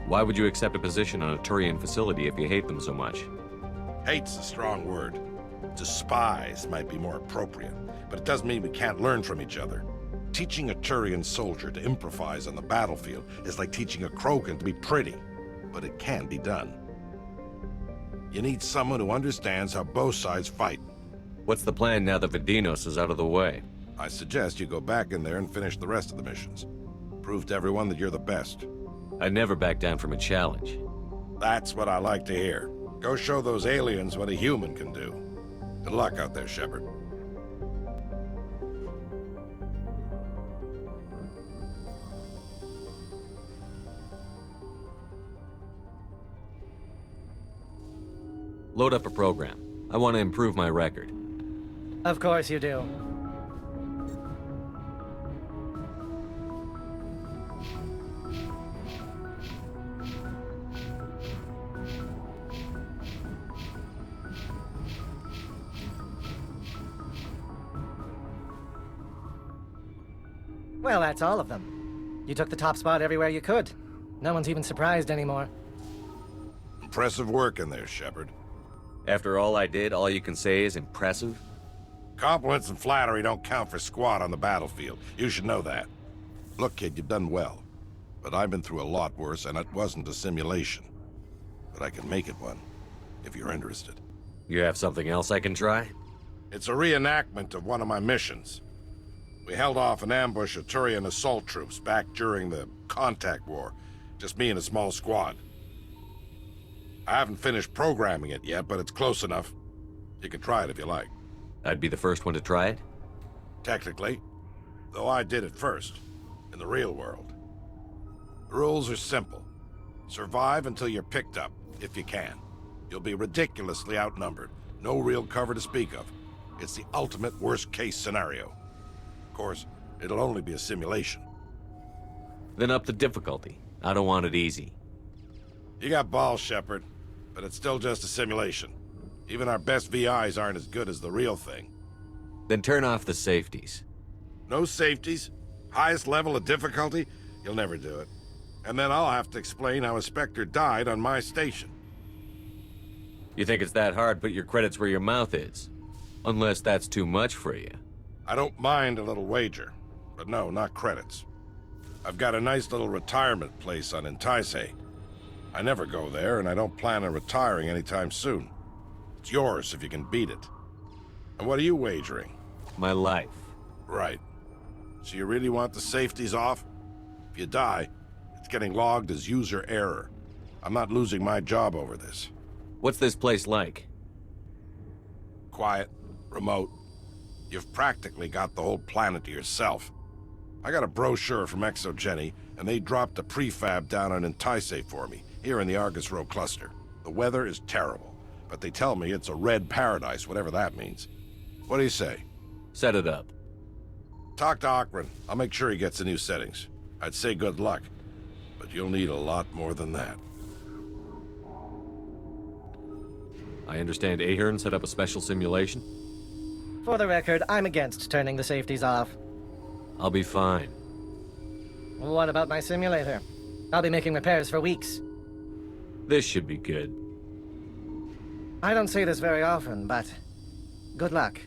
Why would you accept a position on a Turian facility if you hate them so much? Hate's a strong word. Despise might be more appropriate, but it doesn't mean we can't learn from each other. Teaching a Turian soldier to improvise on the battlefield is like teaching a Krogan to be pretty, but it can be done. You need someone who understands how both sides fight. What's the plan now that Vadinos is out of the way? I suggest you go back in there and finish the rest of the missions. Prove to everyone that you're the best. I never back down from a challenge. That's what I like to hear. Go show those aliens what a human can do. Good luck out there, Shepard. Load up a program. I want to improve my record. Of course you do. Well, that's all of them. You took the top spot everywhere you could. No one's even surprised anymore. Impressive work in there, Shepard. After all I did, all you can say is impressive? Compliments and flattery don't count for squat on the battlefield. You should know that. Look, kid, you've done well. But I've been through a lot worse, and it wasn't a simulation. But I can make it one, if you're interested. You have something else I can try? It's a reenactment of one of my missions. We held off an ambush of Turian assault troops back during the Contact War. Just me and a small squad. I haven't finished programming it yet, but it's close enough. You can try it if you like. I'd be the first one to try it? Technically. Though I did it first, in the real world. The rules are simple. Survive until you're picked up, if you can. You'll be ridiculously outnumbered. No real cover to speak of. It's the ultimate worst-case scenario. Of course, it'll only be a simulation. Then up the difficulty. I don't want it easy. You got balls, Shepard, but it's still just a simulation. Even our best VIs aren't as good as the real thing. Then turn off the safeties. No safeties? Highest level of difficulty? You'll never do it. And then I'll have to explain how a Spectre died on my station. You think it's that hard? Put your credits where your mouth is. Unless that's too much for you. I don't mind a little wager, but no, not credits. I've got a nice little retirement place on Entice. I never go there, and I don't plan on retiring anytime soon. It's yours if you can beat it. And what are you wagering? My life. Right. So you really want the safeties off? If you die, it's getting logged as user error. I'm not losing my job over this. What's this place like? Quiet, remote. You've practically got the whole planet to yourself. I got a brochure from Exogeny, and they dropped a prefab down on Entice for me, here in the Argus Row cluster. The weather is terrible, but they tell me it's a red paradise, whatever that means. What do you say? Set it up. Talk to Akron. I'll make sure he gets the new settings. I'd say good luck, but you'll need a lot more than that. I understand Ahern set up a special simulation? For the record, I'm against turning the safeties off. I'll be fine. What about my simulator? I'll be making repairs for weeks. This should be good. I don't say this very often, but good luck.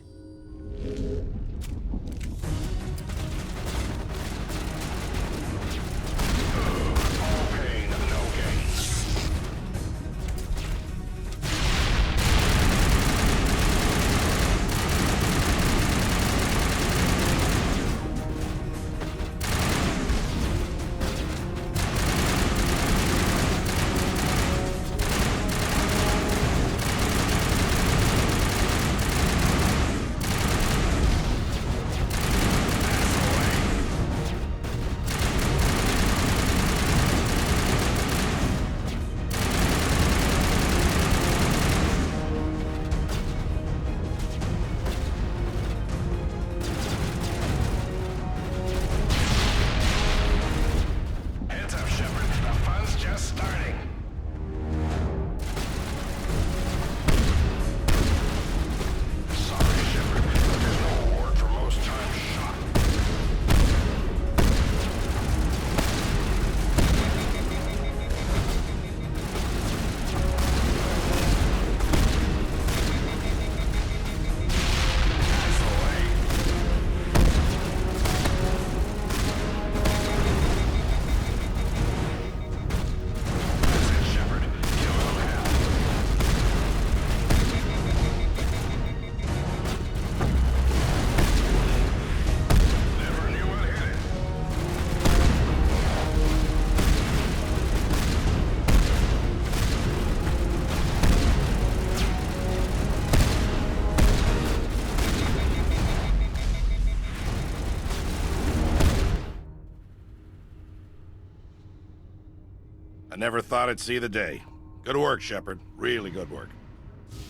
I never thought I'd see the day. Good work, Shepard. Really good work.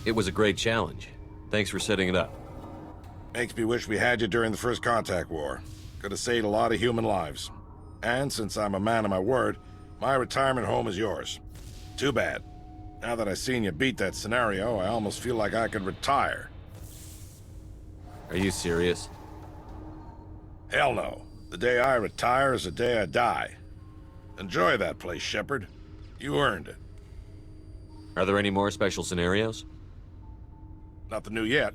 It was a great challenge. Thanks for setting it up. Makes me wish we had you during the first contact war. Could have saved a lot of human lives. And since I'm a man of my word, my retirement home is yours. Too bad. Now that I've seen you beat that scenario, I almost feel like I could retire. Are you serious? Hell no. The day I retire is the day I die. Enjoy that place, Shepard. You earned it. Are there any more special scenarios? Nothing new yet,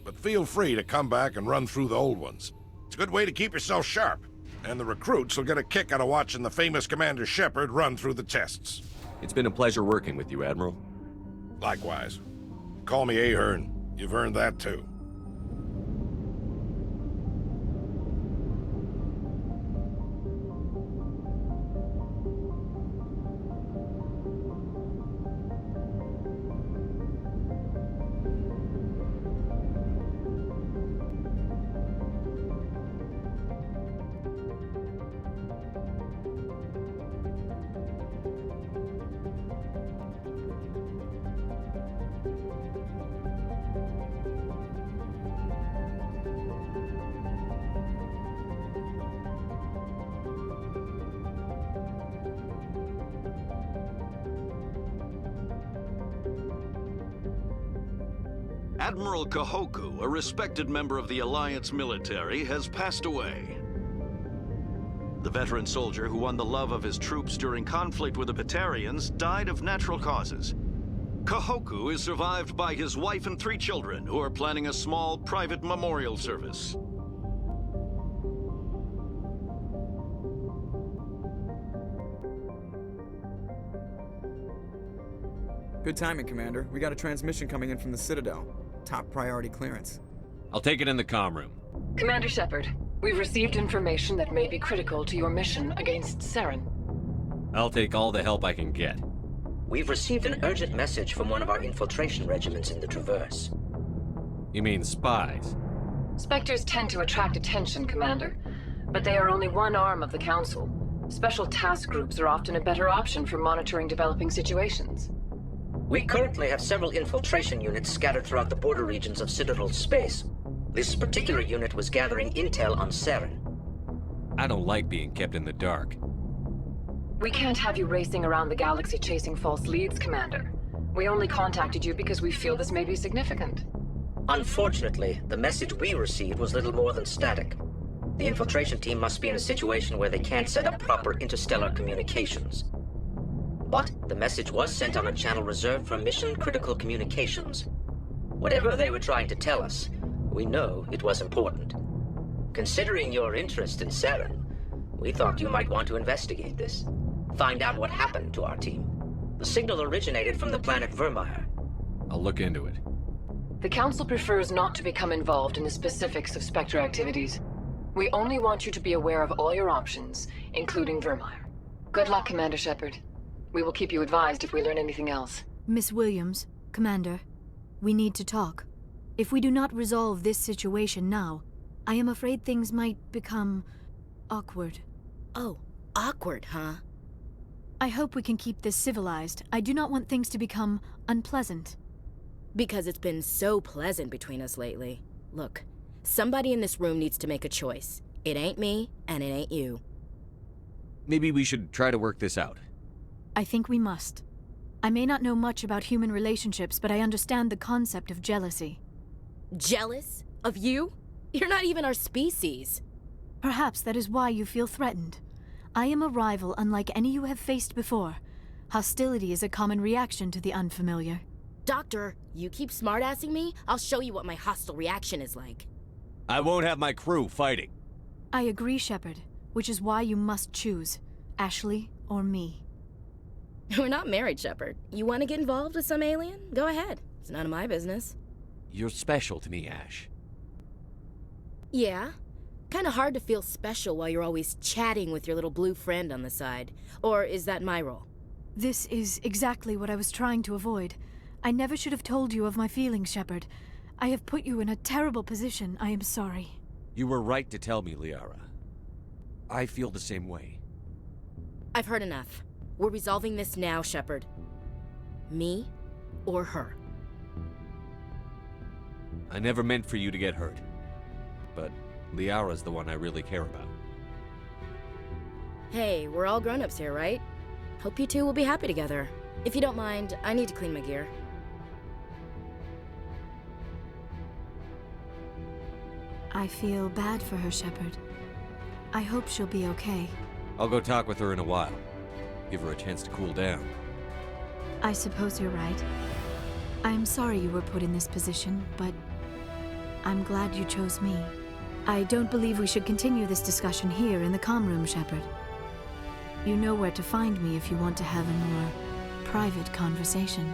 but feel free to come back and run through the old ones. It's a good way to keep yourself sharp, and the recruits will get a kick out of watching the famous Commander Shepard run through the tests. It's been a pleasure working with you, Admiral. Likewise. Call me Ahern. You've earned that too. Admiral Kahoku, a respected member of the Alliance military, has passed away. The veteran soldier who won the love of his troops during conflict with the Batarians died of natural causes. Kahoku is survived by his wife and 3 children, who are planning a small private memorial service. Good timing, Commander. We got a transmission coming in from the Citadel. Top priority clearance. I'll take it in the comm room. Commander Shepard, we've received information that may be critical to your mission against Saren. I'll take all the help I can get. We've received an urgent message from one of our infiltration regiments in the Traverse. You mean spies? Spectres tend to attract attention, Commander, but they are only one arm of the Council. Special task groups are often a better option for monitoring developing situations. We currently have several infiltration units scattered throughout the border regions of Citadel's space. This particular unit was gathering intel on Saren. I don't like being kept in the dark. We can't have you racing around the galaxy chasing false leads, Commander. We only contacted you because we feel this may be significant. Unfortunately, the message we received was little more than static. The infiltration team must be in a situation where they can't set up proper interstellar communications. But the message was sent on a channel reserved for mission-critical communications. Whatever they were trying to tell us, we know it was important. Considering your interest in Saren, we thought you might want to investigate this. Find out what happened to our team. The signal originated from the planet Vermeer. I'll look into it. The Council prefers not to become involved in the specifics of Spectre activities. We only want you to be aware of all your options, including Vermeer. Good luck, Commander Shepard. We will keep you advised if we learn anything else. Miss Williams, Commander, we need to talk. If we do not resolve this situation now, I am afraid things might become awkward. Oh, awkward, huh? I hope we can keep this civilized. I do not want things to become unpleasant. Because it's been so pleasant between us lately. Look, somebody in this room needs to make a choice. It ain't me, and it ain't you. Maybe we should try to work this out. I think we must. I may not know much about human relationships, but I understand the concept of jealousy. Jealous? Of you? You're not even our species. Perhaps that is why you feel threatened. I am a rival unlike any you have faced before. Hostility is a common reaction to the unfamiliar. Doctor, you keep smartassing me, I'll show you what my hostile reaction is like. I won't have my crew fighting. I agree, Shepard, which is why you must choose. Ashley or me. We're not married, Shepard. You want to get involved with some alien? Go ahead. It's none of my business. You're special to me, Ash. Yeah. Kinda hard to feel special while you're always chatting with your little blue friend on the side. Or is that my role? This is exactly what I was trying to avoid. I never should have told you of my feelings, Shepard. I have put you in a terrible position. I am sorry. You were right to tell me, Liara. I feel the same way. I've heard enough. We're resolving this now, Shepard. Me or her. I never meant for you to get hurt. But Liara's the one I really care about. Hey, we're all grown-ups here, right? Hope you two will be happy together. If you don't mind, I need to clean my gear. I feel bad for her, Shepard. I hope she'll be okay. I'll go talk with her in a while. Give her a chance to cool down. I suppose you're right. I'm sorry you were put in this position, but I'm glad you chose me. I don't believe we should continue this discussion here in the comm room, Shepard. You know where to find me if you want to have a more private conversation.